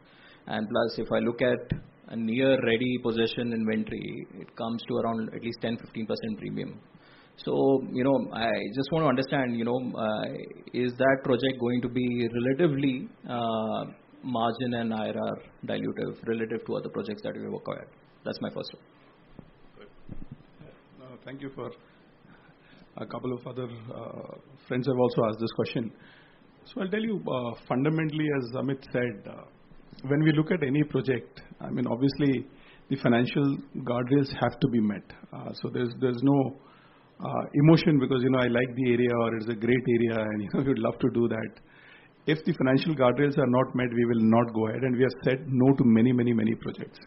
And plus, if I look at a near ready possession inventory, it comes to around at least 10-15% premium. So, I just want to understand, is that project going to be relatively margin and IRR dilutive relative to other projects that we have acquired? That's my first one. Good. Thank you for a couple of other friends have also asked this question. So I'll tell you, fundamentally, as Amit said, when we look at any project, I mean, obviously, the financial guardrails have to be met. So there's no emotion because, I like the area or it's a great area and, we'd love to do that. If the financial guardrails are not met, we will not go ahead, and we have said no to many projects.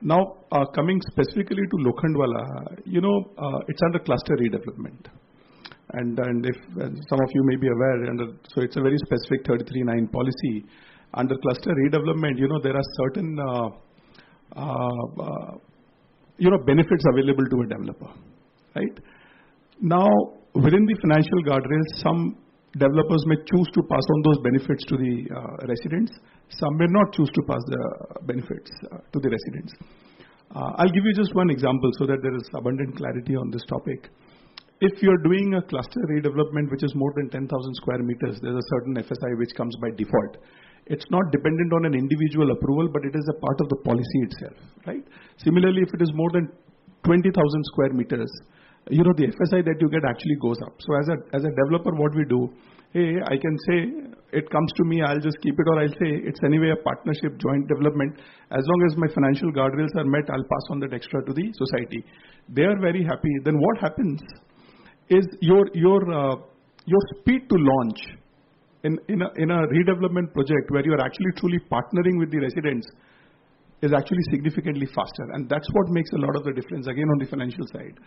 Now, coming specifically to Lokhandwala, it's under cluster redevelopment. And if some of you may be aware, so it's a very specific 33(9) policy. Under cluster redevelopment, there are certain benefits available to a developer, right? Now, within the financial guardrails, some developers may choose to pass on those benefits to the residents. Some may not choose to pass the benefits to the residents. I'll give you just one example so that there is abundant clarity on this topic. If you're doing a cluster redevelopment which is more than 10,000 square meters, there's a certain FSI which comes by default. It's not dependent on an individual approval, but it is a part of the policy itself, right? Similarly, if it is more than 20,000 square meters, the FSI that you get actually goes up. So as a developer, what we do, hey, I can say it comes to me, I'll just keep it, or I'll say it's anyway a partnership, joint development. As long as my financial guardrails are met, I'll pass on that extra to the society. They are very happy. Then what happens is your speed to launch in a redevelopment project where you are actually truly partnering with the residents is actually significantly faster, and that's what makes a lot of the difference again on the financial side.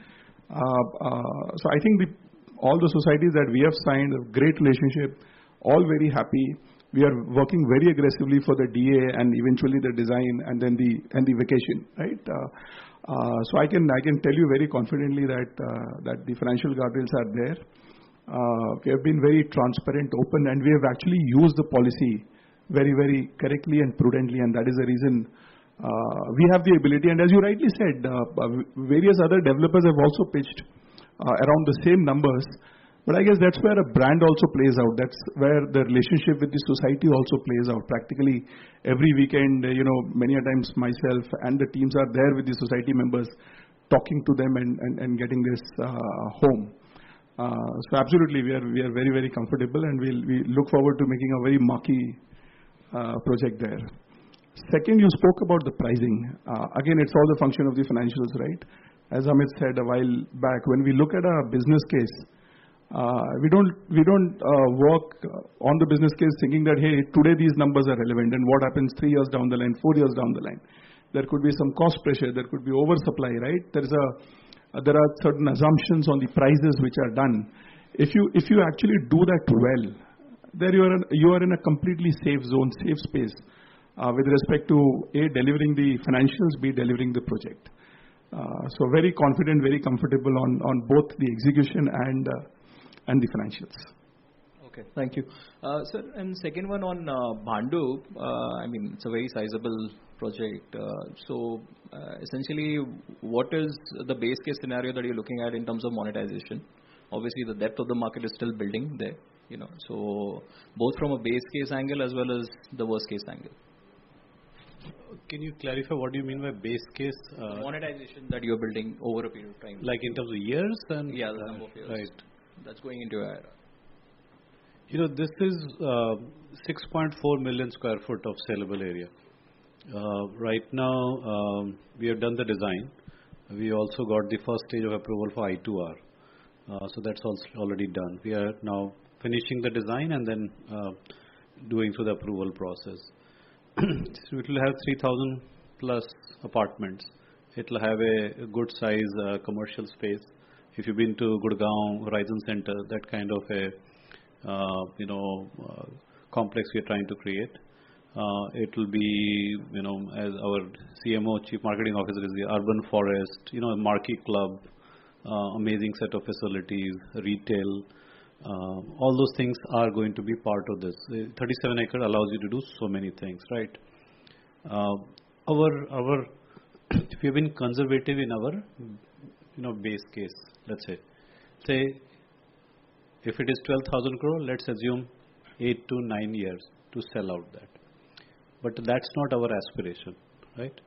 So I think all the societies that we have signed a great relationship, all very happy. We are working very aggressively for the DA and eventually the design and then the vacation, right? So I can tell you very confidently that the financial guardrails are there. We have been very transparent, open, and we have actually used the policy very, very correctly and prudently, and that is the reason we have the ability. And as you rightly said, various other developers have also pitched around the same numbers. But I guess that's where a brand also plays out. That's where the relationship with the society also plays out. Practically every weekend, many a times myself and the teams are there with the society members, talking to them and getting this home. So absolutely, we are very, very comfortable, and we look forward to making a very marquee project there. Second, you spoke about the pricing. Again, it's all the function of the financials, right? As Amit said a while back, when we look at a business case, we don't work on the business case thinking that, hey, today these numbers are relevant, and what happens 3 years down the line, 4 years down the line. There could be some cost pressure, there could be oversupply, right? There are certain assumptions on the prices which are done. If you actually do that well, there you are in a completely safe zone, safe space, with respect to A, delivering the financials, B, delivering the project. So very confident, very comfortable on both the execution and the financials. Okay, thank you. Sir, and second one on Bhandup, it's a very sizable project. So essentially, what is the base case scenario that you're looking at in terms of monetization? Obviously, the depth of the market is still building there, so both from a base case angle as well as the worst case angle. Can you clarify what do you mean by base case? Monetization that you're building over a period of time. Like in terms of years? Yeah, the number of years. Right. That's going into a... This is 6.4 million square foot of saleable area. Right now, we have done the design. We also got the first stage of approval for I2R. So that's also already done. We are now finishing the design and then doing through the approval process. So it will have 3,000 plus apartments. It will have a good size commercial space. If you've been to Gurgaon Horizon Center, that kind of a complex we are trying to create. It will be, as our CMO, Chief Marketing Officer, is the urban forest, a marquee club, amazing set of facilities, retail. All those things are going to be part of this. 37 acre allows you to do so many things, right? We have been conservative in our, base case. Let's say if it is 12,000 crore, let's assume 8 to 9 years to sell out that. But that's not our aspiration, right?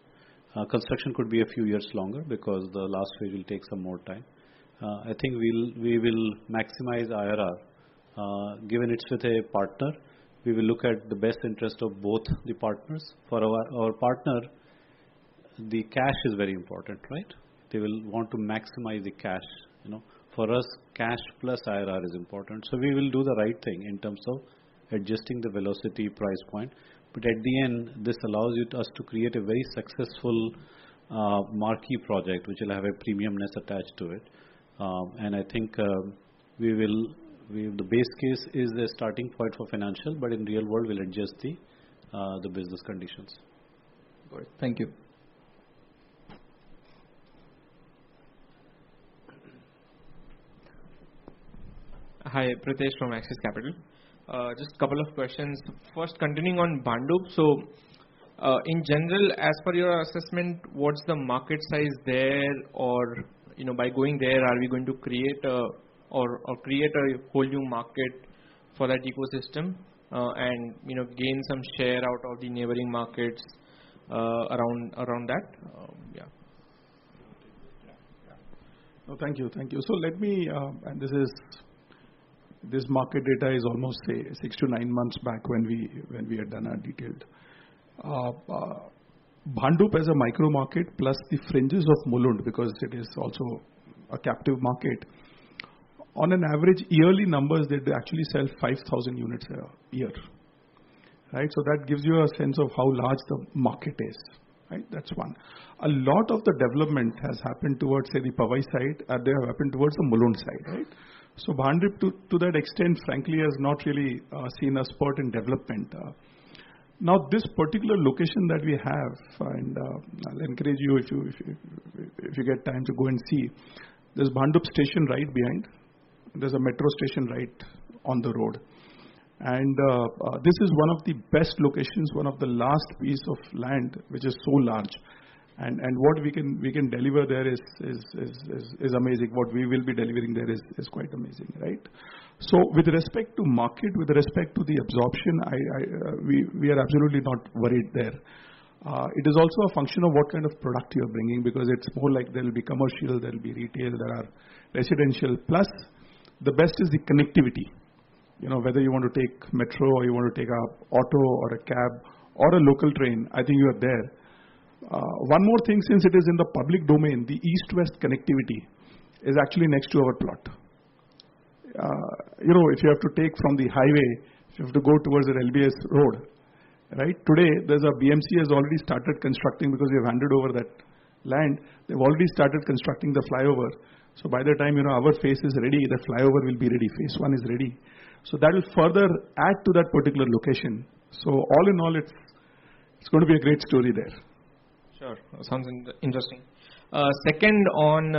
Construction could be a few years longer because the last phase will take some more time. I think we will maximize IRR. Given it's with a partner, we will look at the best interest of both the partners. For our partner, the cash is very important, right? They will want to maximize the cash. For us, cash plus IRR is important. So we will do the right thing in terms of adjusting the velocity price point. But at the end, this allows us to create a very successful marquee project which will have a premiumness attached to it. And I think the base case is the starting point for financial, but in real world we'll adjust the business conditions. Got it. Thank you. Hi, Pritesh from Axis Capital. Just a couple of questions. First, continuing on Bhandup. So, in general, as per your assessment, what's the market size there, or by going there, are we going to create a whole new market for that ecosystem, and gain some share out of the neighboring markets around that? Yeah. No, thank you. So let me, and this market data is almost say 6 to 9 months back when we had done our detailed. Bhandup as a micro market plus the fringes of Mulund, because it is also a captive market. On an average yearly numbers, they actually sell 5,000 units a year. Right? So that gives you a sense of how large the market is. Right? That's one. A lot of the development has happened towards, say, the Powai side, and they have happened towards the Mulund side. Right? So Bhandup, to that extent, frankly, has not really seen a spurt in development. Now, this particular location that we have, and I'll encourage you if you get time to go and see, there's Bhandup station right behind. There's a metro station right on the road. And this is one of the best locations, one of the last piece of land which is so large. And what we can deliver there is amazing. What we will be delivering there is quite amazing, right? So with respect to market, with respect to the absorption, we are absolutely not worried there. It is also a function of what kind of product you are bringing, because it's more like there will be commercial, there will be retail, there are residential. Plus, the best is the connectivity. Whether you want to take metro or you want to take a auto or a cab or a local train, I think you are there. One more thing, since it is in the public domain, the east-west connectivity is actually next to our plot. If you have to take from the highway, if you have to go towards the LBS road, right? Today, there's a BMC has already started constructing, because we have handed over that land. They've already started constructing the flyover. So by the time, our phase is ready, the flyover will be ready. Phase 1 is ready. So that will further add to that particular location. So all in all, it's going to be a great story there. Sure. Sounds interesting. Second, on,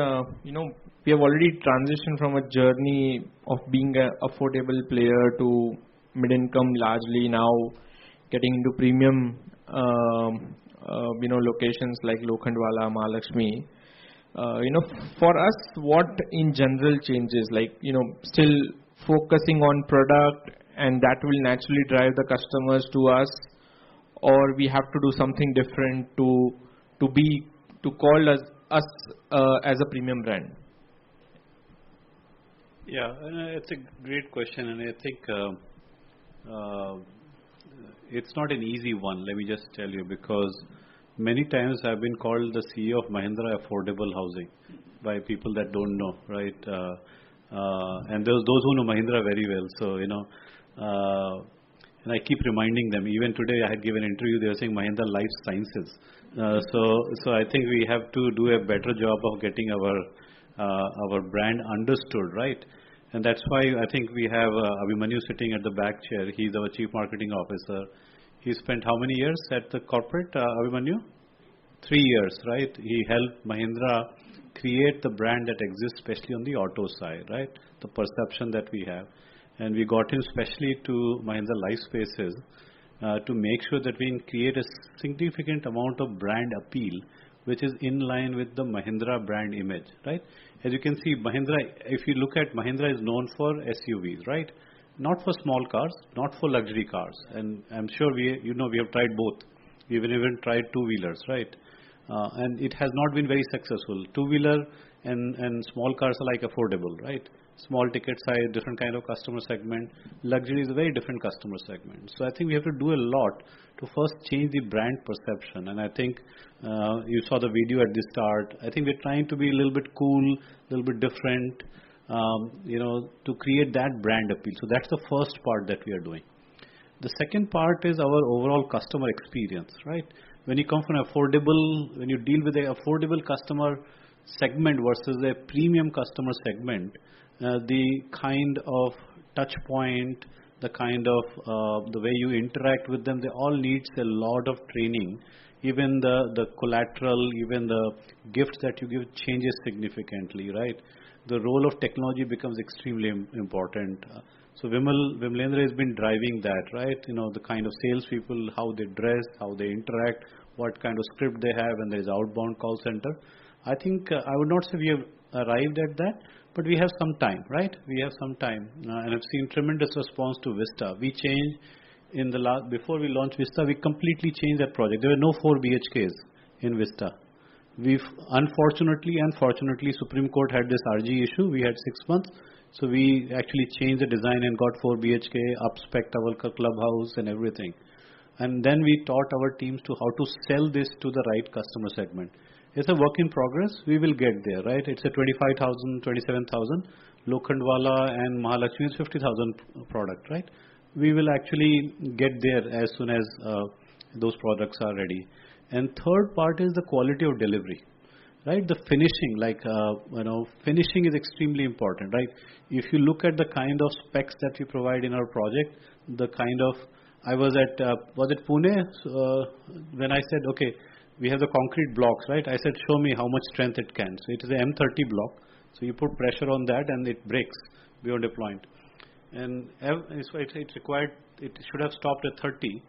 we have already transitioned from a journey of being an affordable player to mid-income, largely now getting into premium, locations like Lokhandwala, Mahalakshmi. For us, what in general changes? Still focusing on product, and that will naturally drive the customers to us, or we have to do something different to call us as a premium brand? Yeah, it's a great question, and I think it's not an easy one. Let me just tell you, because many times I've been called the CEO of Mahindra Affordable Housing by people that don't know, right? And those who know Mahindra very well. So and I keep reminding them. Even today, I had given an interview. They were saying Mahindra Life Sciences. So I think we have to do a better job of getting our brand understood, right? And that's why I think we have Abhimanyu sitting at the back chair. He's our Chief Marketing Officer. He spent how many years at the corporate, Abhimanyu? 3 years, right? He helped Mahindra create the brand that exists, especially on the auto side, right? The perception that we have. And we got him specially to Mahindra Lifespaces to make sure that we create a significant amount of brand appeal, which is in line with the Mahindra brand image, right? As you can see, Mahindra, if you look at Mahindra, is known for SUVs, right? Not for small cars, not for luxury cars. And I'm sure we have tried both. We even tried two-wheelers, right? And it has not been very successful. Two-wheeler and small cars are like affordable, right? Small ticket size, different kind of customer segment. Luxury is a very different customer segment. So I think we have to do a lot to first change the brand perception. And I think you saw the video at the start. I think we're trying to be a little bit cool, a little bit different, to create that brand appeal. So that's the first part that we are doing. The second part is our overall customer experience, right? When you come from when you deal with an affordable customer segment versus a premium customer segment, the kind of touch point, the kind of the way you interact with them, they all needs a lot of training. Even the collateral, even the gifts that you give changes significantly, right? The role of technology becomes extremely important. So Vimalendra has been driving that, right? The kind of salespeople, how they dress, how they interact, what kind of script they have, and there is outbound call center. I think I would not say we have arrived at that, but we have some time, right? We have some time, and I've seen tremendous response to Vista. We changed before we launched Vista, we completely changed that project. There were no 4 BHKs in Vista. Unfortunately, Supreme Court had this RG issue. We had 6 months. So we actually changed the design and got 4 BHK, up-spec'd our clubhouse and everything. And then we taught our teams to how to sell this to the right customer segment. It's a work in progress. We will get there, right? It's a 25,000, 27,000. Lokhandwala and Mahalakshmi is 50,000 product, right? We will actually get there as soon as those products are ready. And third part is the quality of delivery, right? The finishing, finishing is extremely important, right? If you look at the kind of specs that we provide in our project, I was at Pune when I said, okay, we have the concrete blocks, right? I said, show me how much strength it can. So it is an M30 block. So you put pressure on that and it breaks beyond a point. And so it should have stopped at 30,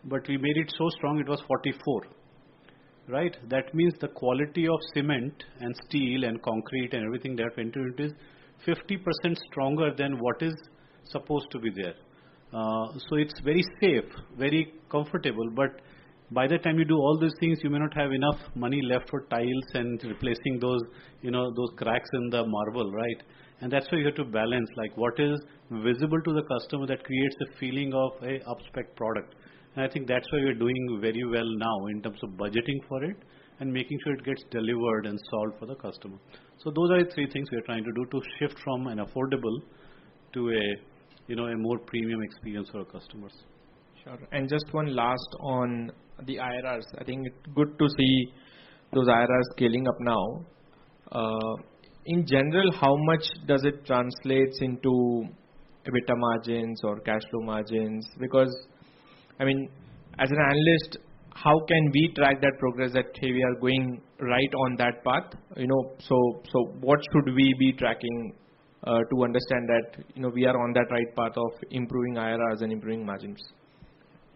but we made it so strong it was 44. Right? That means the quality of cement and steel and concrete and everything that went into it is 50% stronger than what is supposed to be there. So it's very safe, very comfortable, but by the time you do all these things, you may not have enough money left for tiles and replacing those cracks in the marble, right? And that's why you have to balance, like what is visible to the customer that creates a feeling of a up-spec product. And I think that's why we're doing very well now in terms of budgeting for it and making sure it gets delivered and solved for the customer. So those are the 3 things we're trying to do to shift from an affordable to a more premium experience for our customers. Sure. And just one last on the IRRs. I think it's good to see those IRRs scaling up now. In general, how much does it translate into EBITDA margins or cash flow margins? Because I mean, as an analyst, how can we track that progress that hey, we are going right on that path? So what should we be tracking to understand that we are on that right path of improving IRRs and improving margins?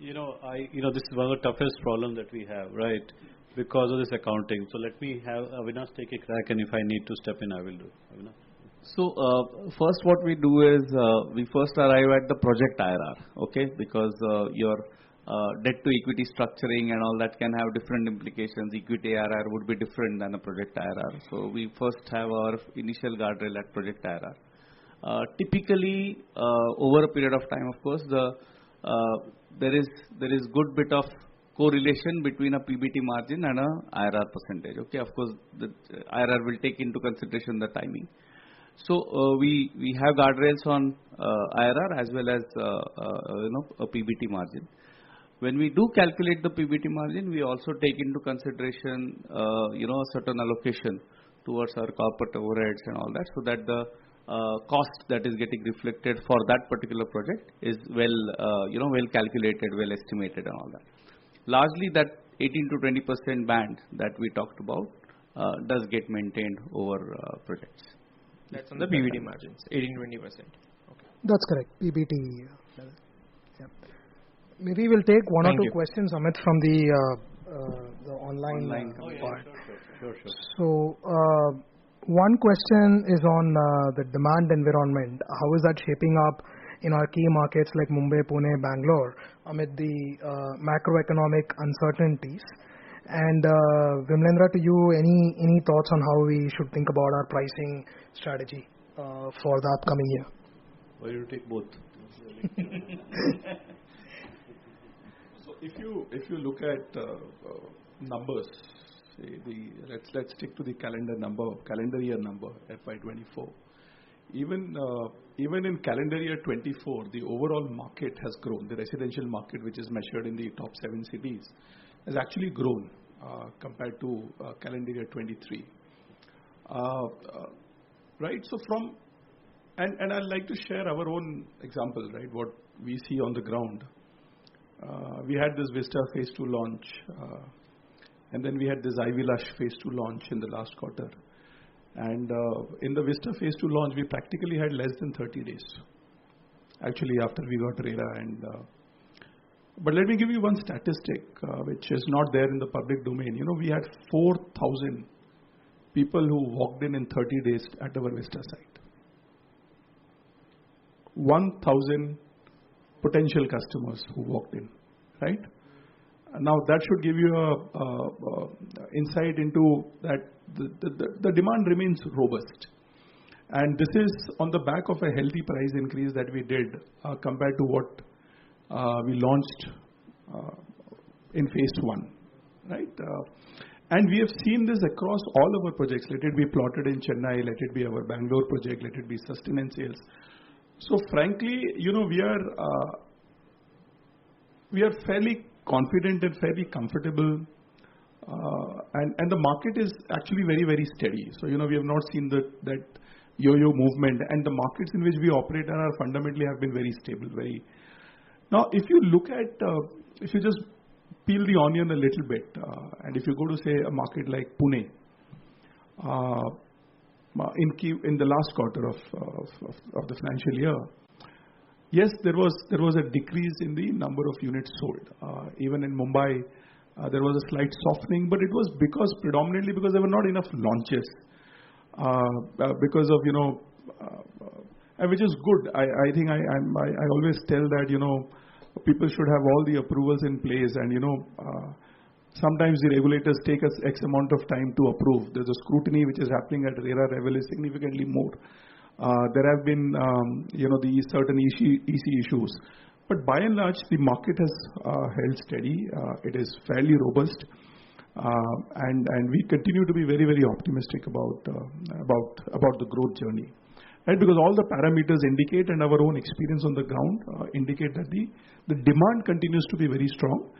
This is one of the toughest problems that we have, right? Because of this accounting. So let me have Avinash take a crack, and if I need to step in, I will do. Avinash. So first what we do is we first arrive at the project IRR, okay? Because your debt to equity structuring and all that can have different implications. Equity IRR would be different than a project IRR. So we first have our initial guardrail at project IRR. Typically, over a period of time, of course, there is good bit of correlation between a PBT margin and a IRR percentage. Okay, of course, the IRR will take into consideration the timing. So we have guardrails on IRR as well as a PBT margin. When we do calculate the PBT margin, we also take into consideration a certain allocation towards our corporate overheads and all that, so that the cost that is getting reflected for that particular project is well calculated, well estimated and all that. Largely that 18 to 20% band that we talked about does get maintained over projects. That's on the PBT margins, 18-20%. Okay. That's correct, PBT. Yeah. Maybe we'll take one or two questions, Amit, from the online part. Sure. So, one question is on the demand environment. How is that shaping up in our key markets like Mumbai, Pune, Bangalore amid the macroeconomic uncertainties? And Vimalendra, to you, any thoughts on how we should think about our pricing strategy for the upcoming year? Why don't you take both? So if you look at numbers, say let's stick to the calendar year number, FY24. even in calendar year 24, the overall market has grown. The residential market, which is measured in the top 7 cities, has actually grown compared to calendar year 23. Right? So and I'd like to share our own example, right? What we see on the ground. We had this Vista Phase 2 launch, and then we had this Ivy Lush Phase 2 launch in the last quarter. And in the Vista Phase 2 launch, we practically had less than 30 days. Actually, after we got RERA. But let me give you one statistic, which is not there in the public domain. You know, we had 4,000 people who walked in 30 days at our Vista site. 1,000 potential customers who walked in, right? Now that should give you a insight into that the demand remains robust, and this is on the back of a healthy price increase that we did compared to what we launched in phase 1, right? And we have seen this across all our projects. Let it be plotted in Chennai, let it be our Bangalore project, let it be sustenance sales. So frankly, you know, we are fairly confident and fairly comfortable, and the market is actually very, very steady. So, you know, we have not seen that yo-yo movement, and the markets in which we operate are fundamentally have been very stable. Now, if you look at, if you just peel the onion a little bit, and if you go to say a market like Pune, in the last quarter of the financial year, yes, there was a decrease in the number of units sold. Even in Mumbai, there was a slight softening, but it was predominantly because there were not enough launches. Because of, you know, which is good. I think I always tell that, you know, people should have all the approvals in place, and you know, sometimes the regulators take us X amount of time to approve. There's a scrutiny which is happening at RERA level is significantly more. There have been, you know, the certain EC issues, but by and large, the market has held steady. It is fairly robust, and we continue to be very, very optimistic about the growth journey, right? Because all the parameters indicate, and our own experience on the ground indicate that the demand continues to be very strong.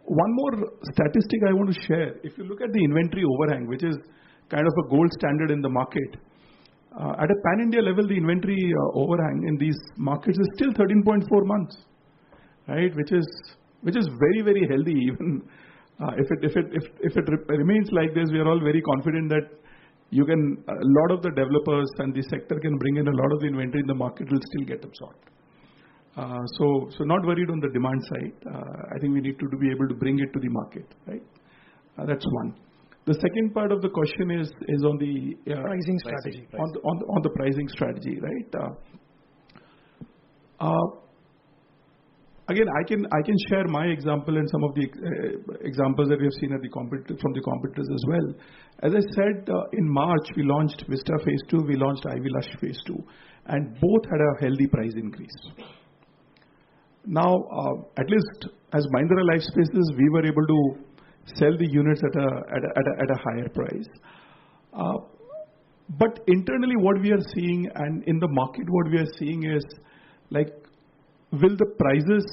One more statistic I want to share. If you look at the inventory overhang, which is kind of a gold standard in the market, at a pan-India level, the inventory overhang in these markets is still 13.4 months, right? Which is very, very healthy. Even if it remains like this, we are all very confident that a lot of the developers and the sector can bring in a lot of the inventory in the market will still get absorbed. So not worried on the demand side. I think we need to be able to bring it to the market, right? That's one. The second part of the question is on the pricing strategy. On the pricing strategy, right? Again, I can share my example and some of the examples that we have seen from the competitors as well. As I said, in March we launched Vista Phase 2, we launched Ivy Lush Phase 2, and both had a healthy price increase. Now, at least as Mahindra Lifespaces, we were able to sell the units at a higher price. But internally, what we are seeing, and in the market, what we are seeing is, like, will the prices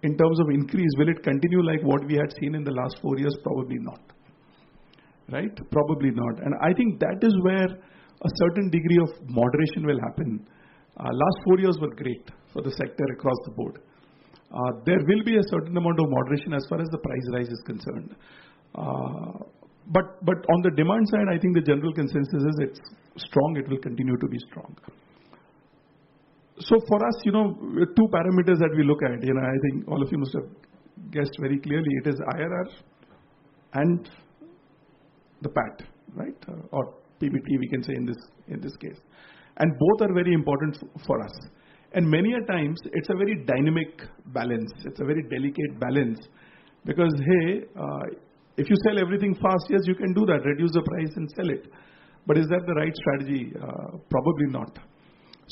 in terms of increase, will it continue like what we had seen in the last 4 years? Probably not. Right? Probably not. And I think that is where a certain degree of moderation will happen. Last 4 years were great for the sector across the board. There will be a certain amount of moderation as far as the price rise is concerned. But on the demand side, I think the general consensus is it's strong, it will continue to be strong. So for us, you know, two parameters that we look at, you know, I think all of you must have guessed very clearly, it is IRR and the PAT, right? Or PBT, we can say in this case. And both are very important for us. And many a times, it's a very dynamic balance. It's a very delicate balance. Because, hey, if you sell everything fast, yes, you can do that, reduce the price and sell it. But is that the right strategy? Probably not.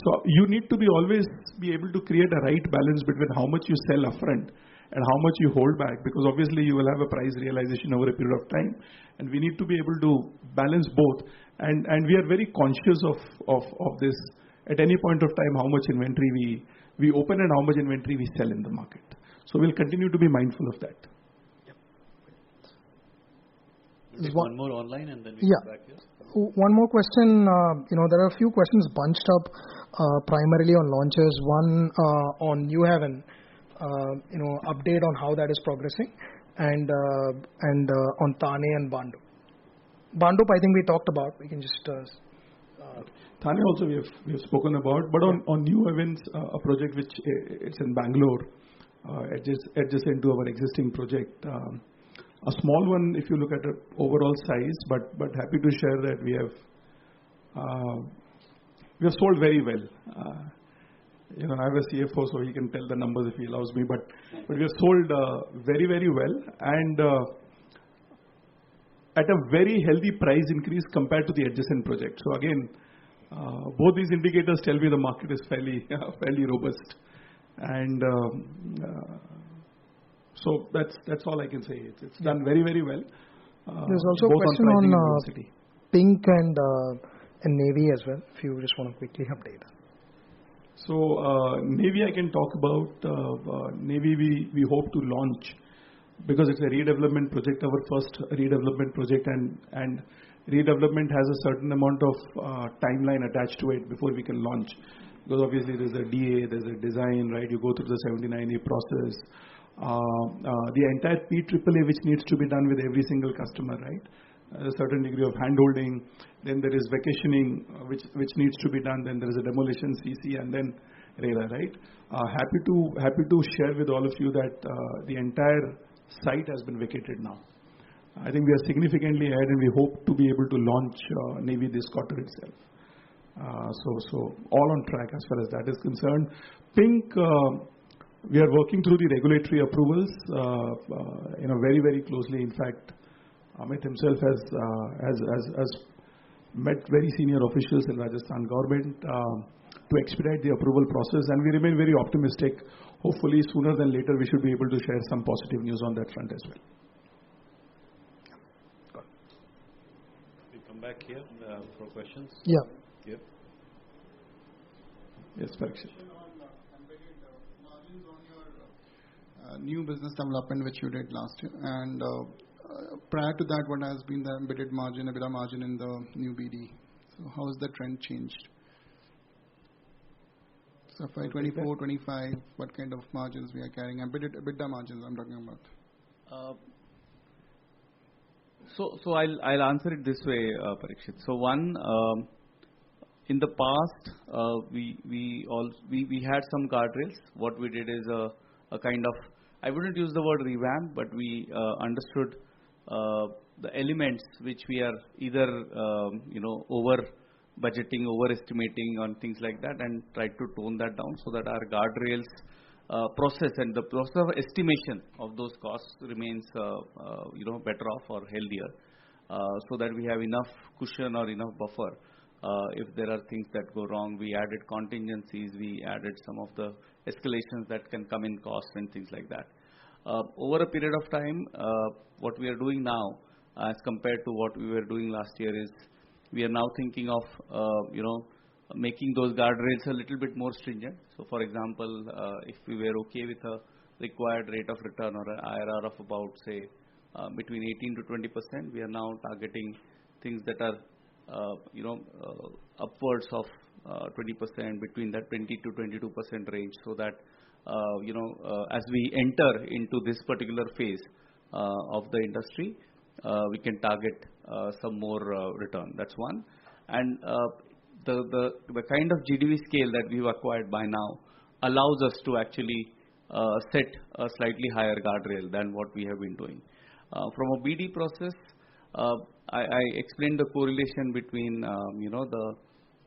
So you need to always be able to create a right balance between how much you sell upfront and how much you hold back, because obviously you will have a price realization over a period of time, and we need to be able to balance both. And we are very conscious of this at any point of time, how much inventory we open and how much inventory we sell in the market. So we'll continue to be mindful of that. Take one more online and then we come back here. One more question. There are a few questions bunched up primarily on launches. One on New Haven, update on how that is progressing, and on Thane and Bandup. Bandup, I think we talked about. We can just. Thane also we have spoken about, but on New Haven's a project which it's in Bangalore, adjacent to our existing project. A small one if you look at the overall size, but happy to share that we have sold very well. I have a CFO, so he can tell the numbers if he allows me, but we have sold very, very well, and at a very healthy price increase compared to the adjacent project. So again, both these indicators tell me the market is fairly robust, and so that's all I can say. It's done very, very well. There's also a question on Pink and Navy as well, if you just want to quickly update. So Navy I can talk about. Navy we hope to launch, because it's a redevelopment project, our first redevelopment project, and redevelopment has a certain amount of timeline attached to it before we can launch. Because obviously there's a DA, there's a design, right? You go through the 79A process. The entire PAAA which needs to be done with every single customer, right? A certain degree of handholding. Then there is vacationing which needs to be done. Then there is a demolition CC and then RERA, right? Happy to share with all of you that the entire site has been vacated now. I think we are significantly ahead, and we hope to be able to launch Navy this quarter itself. So all on track as far as that is concerned. Pink, we are working through the regulatory approvals, very, very closely. In fact, Amit himself has met very senior officials in Rajasthan government to expedite the approval process, and we remain very optimistic. Hopefully, sooner than later, we should be able to share some positive news on that front as well. We come back here for questions. Yeah. Yep. Yes, Parikshit. Margins on your new business development which you did last year, and prior to that, what has been the embedded margin, EBITDA margin in the new BD? So how has the trend changed? So FY24-25, what kind of margins we are carrying? Embedded EBITDA margins I'm talking about. So I'll answer it this way, Parikshit. So one, in the past, we had some guardrails. What we did is a kind of, I wouldn't use the word revamp, but we understood the elements which we are either over budgeting, overestimating on things like that, and tried to tone that down so that our guardrails process and the process of estimation of those costs remains better off or healthier, so that we have enough cushion or enough buffer. If there are things that go wrong, we added contingencies, we added some of the escalations that can come in cost and things like that. Over a period of time, what we are doing now as compared to what we were doing last year is we are now thinking of making those guardrails a little bit more stringent. So for example, if we were okay with a required rate of return or an IRR of about say between 18 to 20%, we are now targeting things that are upwards of 20%, between that 20 to 22% range, so that as we enter into this particular phase of the industry, we can target some more return. That's one. And the kind of GDV scale that we've acquired by now allows us to actually set a slightly higher guardrail than what we have been doing. From a BD process, I explained the correlation between the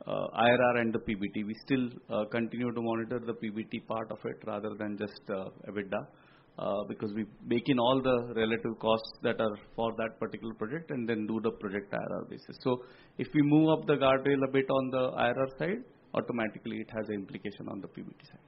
IRR and the PBT. We still continue to monitor the PBT part of it rather than just EBITDA, because we bake in all the relative costs that are for that particular project and then do the project IRR basis. So if we move up the guardrail a bit on the IRR side, automatically it has an implication on the PBT side.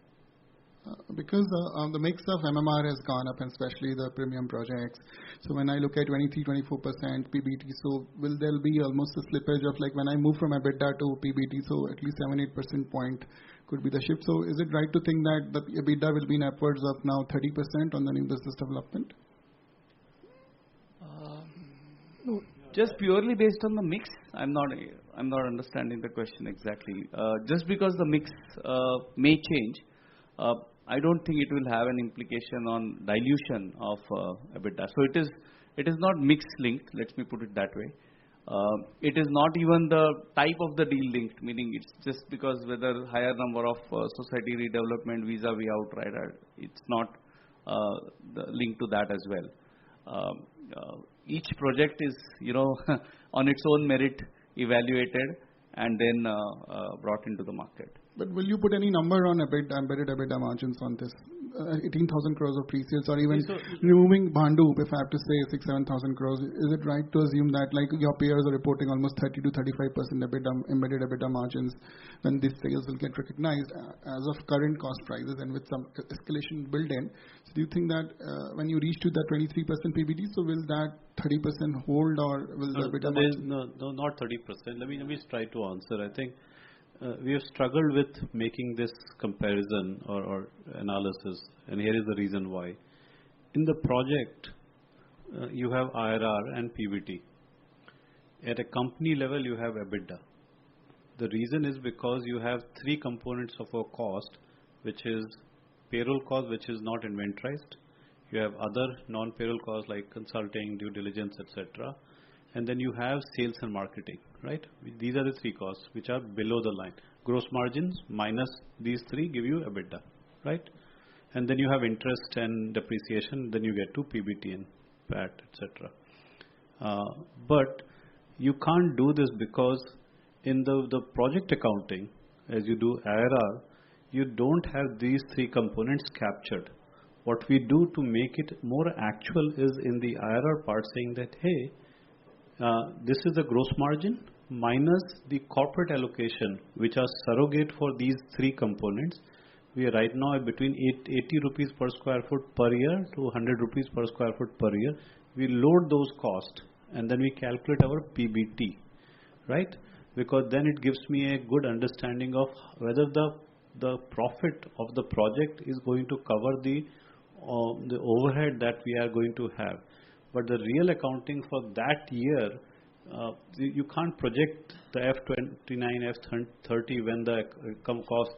Because the mix of MMR has gone up, and especially the premium projects. So when I look at 23-24% PBT, so will there be almost a slippage of like when I move from EBITDA to PBT, so at least 7-8% point could be the shift. So is it right to think that the EBITDA will be in upwards of now 30% on the new business development? No, just purely based on the mix. I'm not understanding the question exactly. Just because the mix may change, I don't think it will have an implication on dilution of EBITDA. So it is not mix linked. Let me put it that way. It is not even the type of the deal linked, meaning it's just because whether higher number of society redevelopment vis-a-vis outright, it's not linked to that as well. Each project is, on its own merit evaluated and then brought into the market. But will you put any number on EBITDA, embedded EBITDA margins on this? 18,000 crores of pre-sales, or even removing Bhandup, if I have to say 6,000-7,000 crores, is it right to assume that like your peers are reporting almost 30-35% embedded EBITDA margins when these sales will get recognized as of current cost prices and with some escalation built in? So do you think that when you reach to that 23% PBT, so will that 30% hold, or will the EBITDA margin? No, not 30%. Let me try to answer. I think we have struggled with making this comparison or analysis, and here is the reason why. In the project, you have IRR and PBT. At a company level, you have EBITDA. The reason is because you have three components of a cost, which is payroll cost, which is not inventorized. You have other non-payroll costs like consulting, due diligence, etc. And then you have sales and marketing, right? These are the three costs which are below the line. Gross margins minus these three give you EBITDA, right? And then you have interest and depreciation, then you get to PBT and PAT, etc. But you can't do this because in the project accounting, as you do IRR, you don't have these three components captured. What we do to make it more actual is in the IRR part saying that, hey, this is the gross margin minus the corporate allocation, which are surrogate for these three components. We are right now at between 80 rupees per square foot per year to 100 rupees per square foot per year. We load those costs and then we calculate our PBT, right? Because then it gives me a good understanding of whether the profit of the project is going to cover the overhead that we are going to have. But the real accounting for that year, you can't project the F29, F30 when the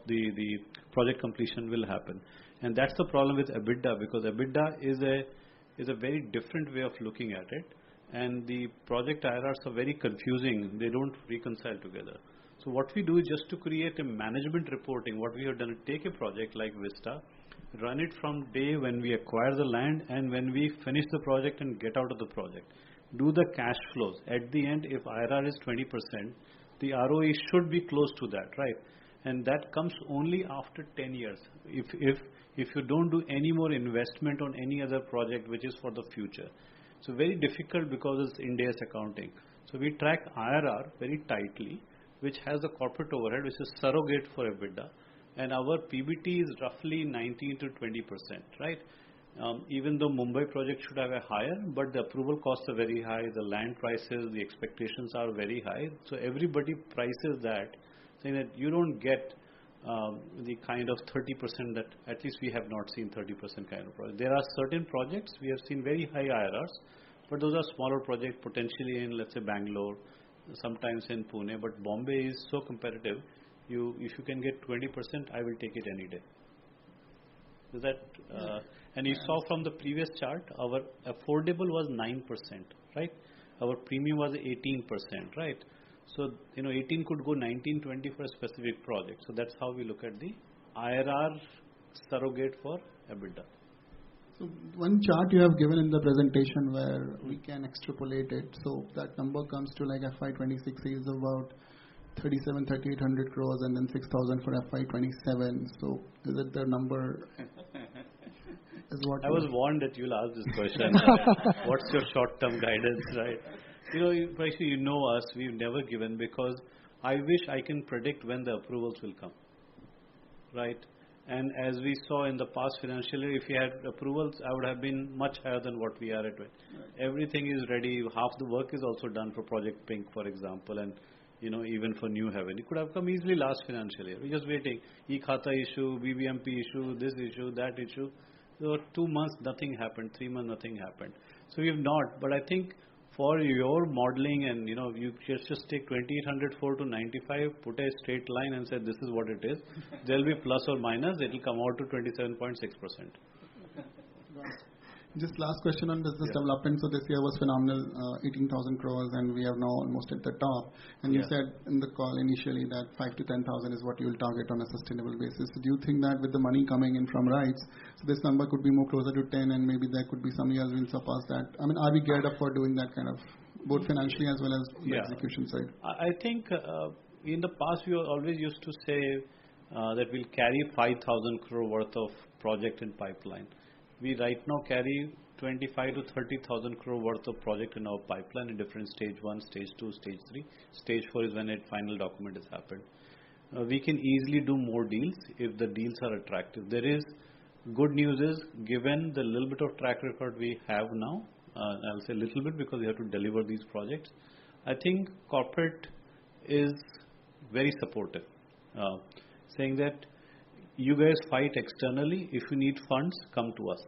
the project completion will happen. And that's the problem with EBITDA, because EBITDA is a very different way of looking at it. And the project IRRs are very confusing. They don't reconcile together. So what we do is just to create a management reporting. What we have done is take a project like Vista, run it from day when we acquire the land and when we finish the project and get out of the project. Do the cash flows. At the end, if IRR is 20%, the ROE should be close to that, right? And that comes only after 10 years. If you don't do any more investment on any other project which is for the future. So very difficult because it's Ind AS accounting. So we track IRR very tightly, which has a corporate overhead, which is surrogate for EBITDA. And our PBT is roughly 19 to 20%, right? Even though Mumbai project should have a higher, but the approval costs are very high, the land prices, the expectations are very high. So everybody prices that, saying that you don't get the kind of 30% that at least we have not seen 30% kind of project. There are certain projects we have seen very high IRRs, but those are smaller projects potentially in, let's say, Bangalore, sometimes in Pune. But Bombay is so competitive. If you can get 20%, I will take it any day. Is that? And you saw from the previous chart, our affordable was 9%, right? Our premium was 18%, right? So 18 could go 19, 20 for a specific project. So that's how we look at the IRR surrogate for EBITDA. So one chart you have given in the presentation where we can extrapolate it. So that number comes to like FY26 is about 3,800 crores and then 6,000 for FY27. So is it the number? I was warned that you'll ask this question. What's your short-term guidance, right? Actually, you know us, we've never given, because I wish I can predict when the approvals will come, right? And as we saw in the past financial year, if we had approvals, I would have been much higher than what we are at. Right. Everything is ready. Half the work is also done for Project Pink, for example, and even for New Haven. It could have come easily last financial year. We're just waiting. E-Khata issue, BBMP issue, this issue, that issue. There were 2 months, nothing happened. 3 months, nothing happened. So we have not. But I think for your modeling and, you just take 2804 to 95, put a straight line and say this is what it is. There will be plus or minus. It will come out to 27.6%. Just last question on business development. So this year was phenomenal, 18,000 crores, and we are now almost at the top. And you said in the call initially that 5 to 10,000 is what you will target on a sustainable basis. So do you think that with the money coming in from rights, so this number could be more closer to 10, and maybe there could be some years we'll surpass that? I mean, are we geared up for doing that kind of, both financially as well as the execution side? I think in the past we always used to say that we'll carry 5,000 crore worth of project in pipeline. We right now carry 25 to 30,000 crore worth of project in our pipeline in different stage 1, stage 2, stage 3. Stage 4 is when a final document has happened. We can easily do more deals if the deals are attractive. There is good news is, given the little bit of track record we have now, I'll say little bit because we have to deliver these projects. I think corporate is very supportive, saying that you guys fight externally. If you need funds, come to us.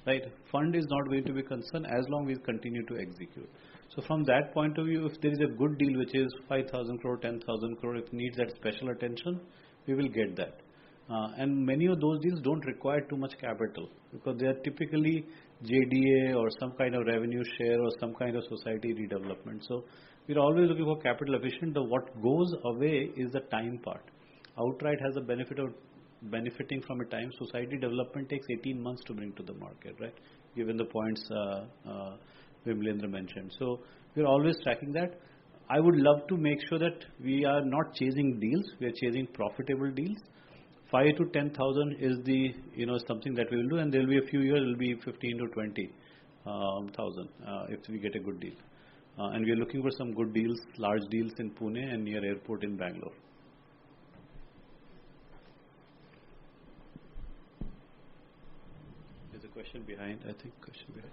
Right? Fund is not going to be concerned as long as we continue to execute. So from that point of view, if there is a good deal which is 5,000 crore, 10,000 crore, if it needs that special attention, we will get that. And many of those deals don't require too much capital because they are typically JDA or some kind of revenue share or some kind of society redevelopment. So we're always looking for capital efficient. What goes away is the time part. Outright has the benefit of benefiting from a time. Society development takes 18 months to bring to the market, right? Given the points Vimalendra mentioned. So we're always tracking that. I would love to make sure that we are not chasing deals. We are chasing profitable deals. 5 to 10,000 is the something that we will do, and there will be a few years it will be 15 to 20,000 if we get a good deal. And we are looking for some good deals, large deals in Pune and near airport in Bangalore. Question behind, I think. Question behind.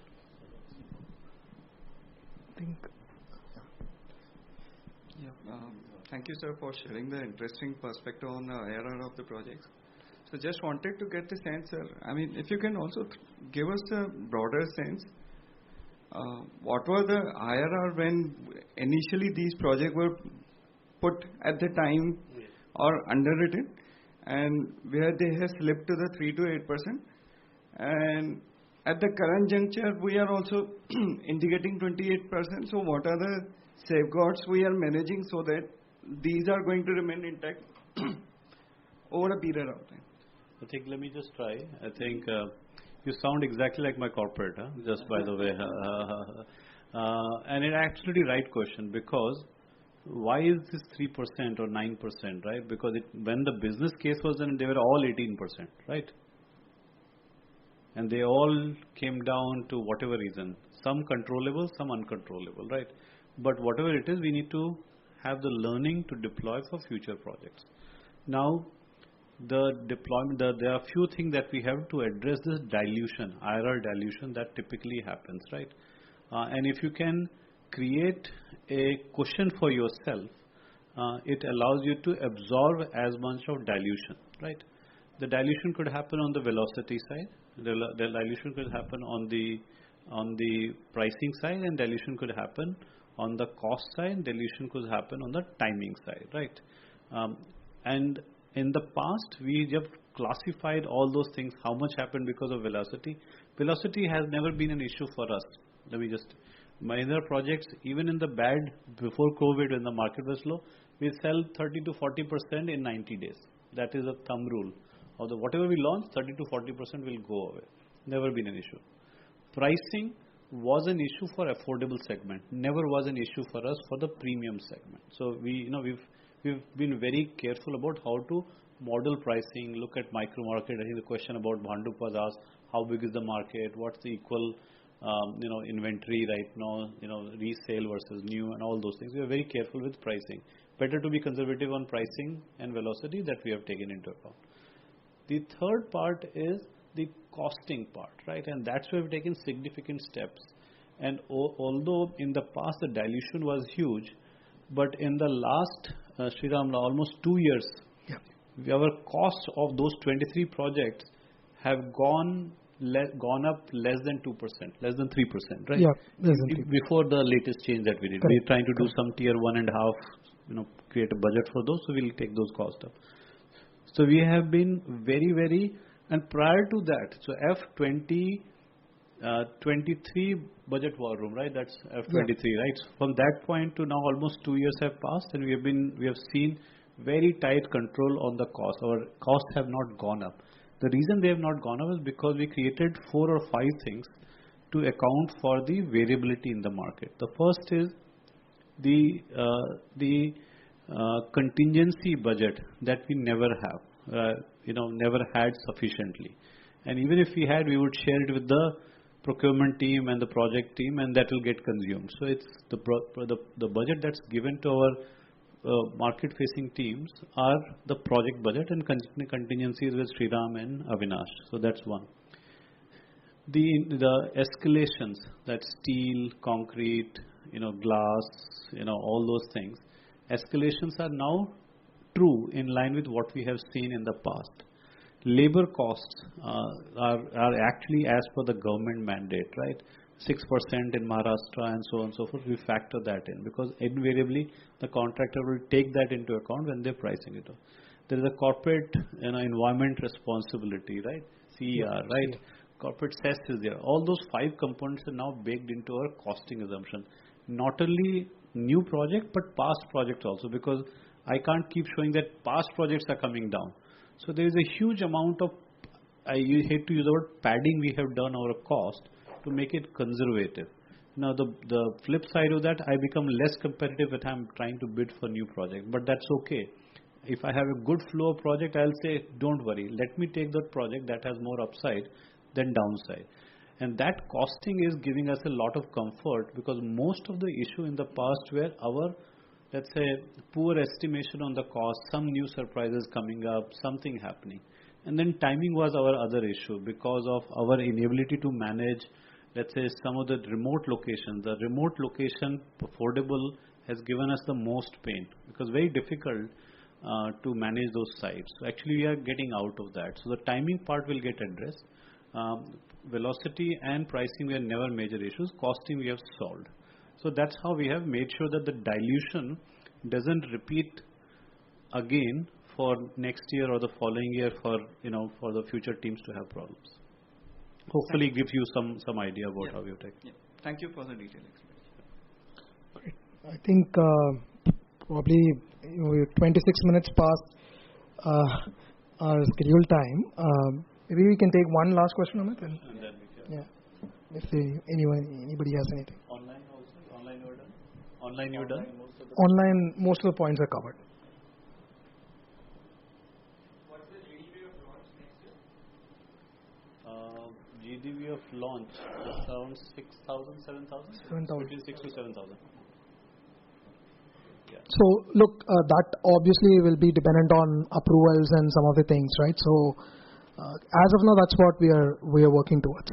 Thank you, sir, for sharing the interesting perspective on the IRR of the projects. So just wanted to get the sense, sir. I mean, if you can also give us a broader sense, what were the IRR when initially these projects were put at the time or underwritten, and where they have slipped to the 3 to 8%? And at the current juncture, we are also indicating 28%. So what are the safeguards we are managing so that these are going to remain intact over a period of time? I think, let me just try. I think you sound exactly like my corporate, just by the way. And it's absolutely right question, because why is this 3% or 9%, right? Because when the business case was done, they were all 18%, right? And they all came down to whatever reason, some controllable, some uncontrollable, right? But whatever it is, we need to have the learning to deploy for future projects. Now, the deployment, there are few things that we have to address. This dilution, IRR dilution, that typically happens, right? And if you can create a cushion for yourself, it allows you to absorb as much of dilution, right? The dilution could happen on the velocity side. The dilution could happen on the pricing side, and dilution could happen on the cost side. Dilution could happen on the timing side, right? And in the past, we have classified all those things. How much happened because of velocity? Velocity has never been an issue for us. Let me just Mahindra projects, even in the bad before COVID, when the market was low, we sell 30 to 40% in 90 days. That is a thumb rule. Or whatever we launch, 30 to 40% will go away. Never been an issue. Pricing was an issue for affordable segment. Never was an issue for us for the premium segment. So we've been very careful about how to model pricing, look at micro market. I think the question about Bhandup was asked, how big is the market? What's the equal inventory right now? Resale versus new and all those things. We are very careful with pricing. Better to be conservative on pricing and velocity that we have taken into account. The third part is the costing part, right? And that's where we've taken significant steps. And although in the past the dilution was huge, but in the last, Sriram, almost 2 years, our costs of those 23 projects have gone up less than 2%, less than 3%, right? Yeah, less than 3%. Before the latest change that we did. Correct. We're trying to do some tier 1.5, create a budget for those, so we'll take those costs up. So we have been very, and prior to that, so F23 budget war room, right? That's F23, right? So from that point to now, almost 2 years have passed, and we have seen very tight control on the cost. Our costs have not gone up. The reason they have not gone up is because we created 4 or 5 things to account for the variability in the market. The first is the contingency budget that we never have, never had sufficiently. And even if we had, we would share it with the procurement team and the project team, and that will get consumed. So it's the budget that's given to our market-facing teams are the project budget, and contingencies with Sriram and Avinash. So that's one. The escalations, that steel, concrete, glass, all those things, escalations are now true in line with what we have seen in the past. Labor costs are actually as per the government mandate, right? 6% in Maharashtra and so on and so forth. We factor that in because invariably the contractor will take that into account when they're pricing it. There is a corporate environment responsibility, right? CER, right? Corporate cess is there. All those 5 components are now baked into our costing assumption. Not only new project but past projects also, because I can't keep showing that past projects are coming down. So there is a huge amount of, I hate to use the word padding, we have done our cost to make it conservative. Now the flip side of that, I become less competitive when I'm trying to bid for new projects, but that's okay. If I have a good flow of project, I'll say, don't worry, let me take that project that has more upside than downside. And that costing is giving us a lot of comfort because most of the issue in the past were our, let's say, poor estimation on the cost, some new surprises coming up, something happening. And then timing was our other issue because of our inability to manage, let's say, some of the remote locations. The remote location affordable has given us the most pain because very difficult to manage those sites. So actually we are getting out of that. So the timing part will get addressed. Velocity and pricing were never major issues. Costing we have solved. So that's how we have made sure that the dilution doesn't repeat again for next year or the following year for the future teams to have problems. Hopefully gives you some idea about how you take. Yeah. Thank you for the detailed explanation. Great. I think probably 26 minutes past our scheduled time. Maybe we can take one last question, Amit. And then we can. Yeah. If anybody has anything. Online also? Online you're done? Online you're done? Online, most of the points are covered. What's the GDV of launch next year? GDV of launch is around 6,000, 7,000? 7,000. Between 6,000 to 7,000. Yeah. So look, that obviously will be dependent on approvals and some of the things, right? So as of now, that's what we are working towards.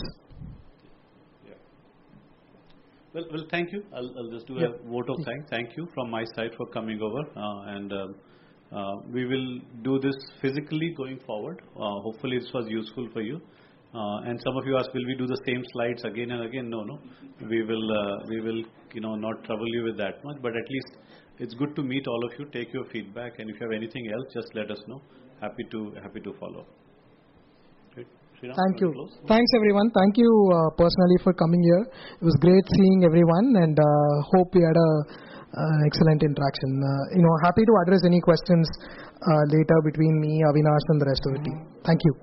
Well, thank you. I'll just do a vote of thanks. Thank you from my side for coming over, and we will do this physically going forward. Hopefully, this was useful for you. And some of you asked, will we do the same slides again and again? No. We will not trouble you with that much. But at least it's good to meet all of you, take your feedback, and if you have anything else, just let us know. Happy to follow. Thank you. Thanks everyone. Thank you personally for coming here. It was great seeing everyone, and hope we had an excellent interaction. Happy to address any questions later between me, Avinash, and the rest of the team. Thank you.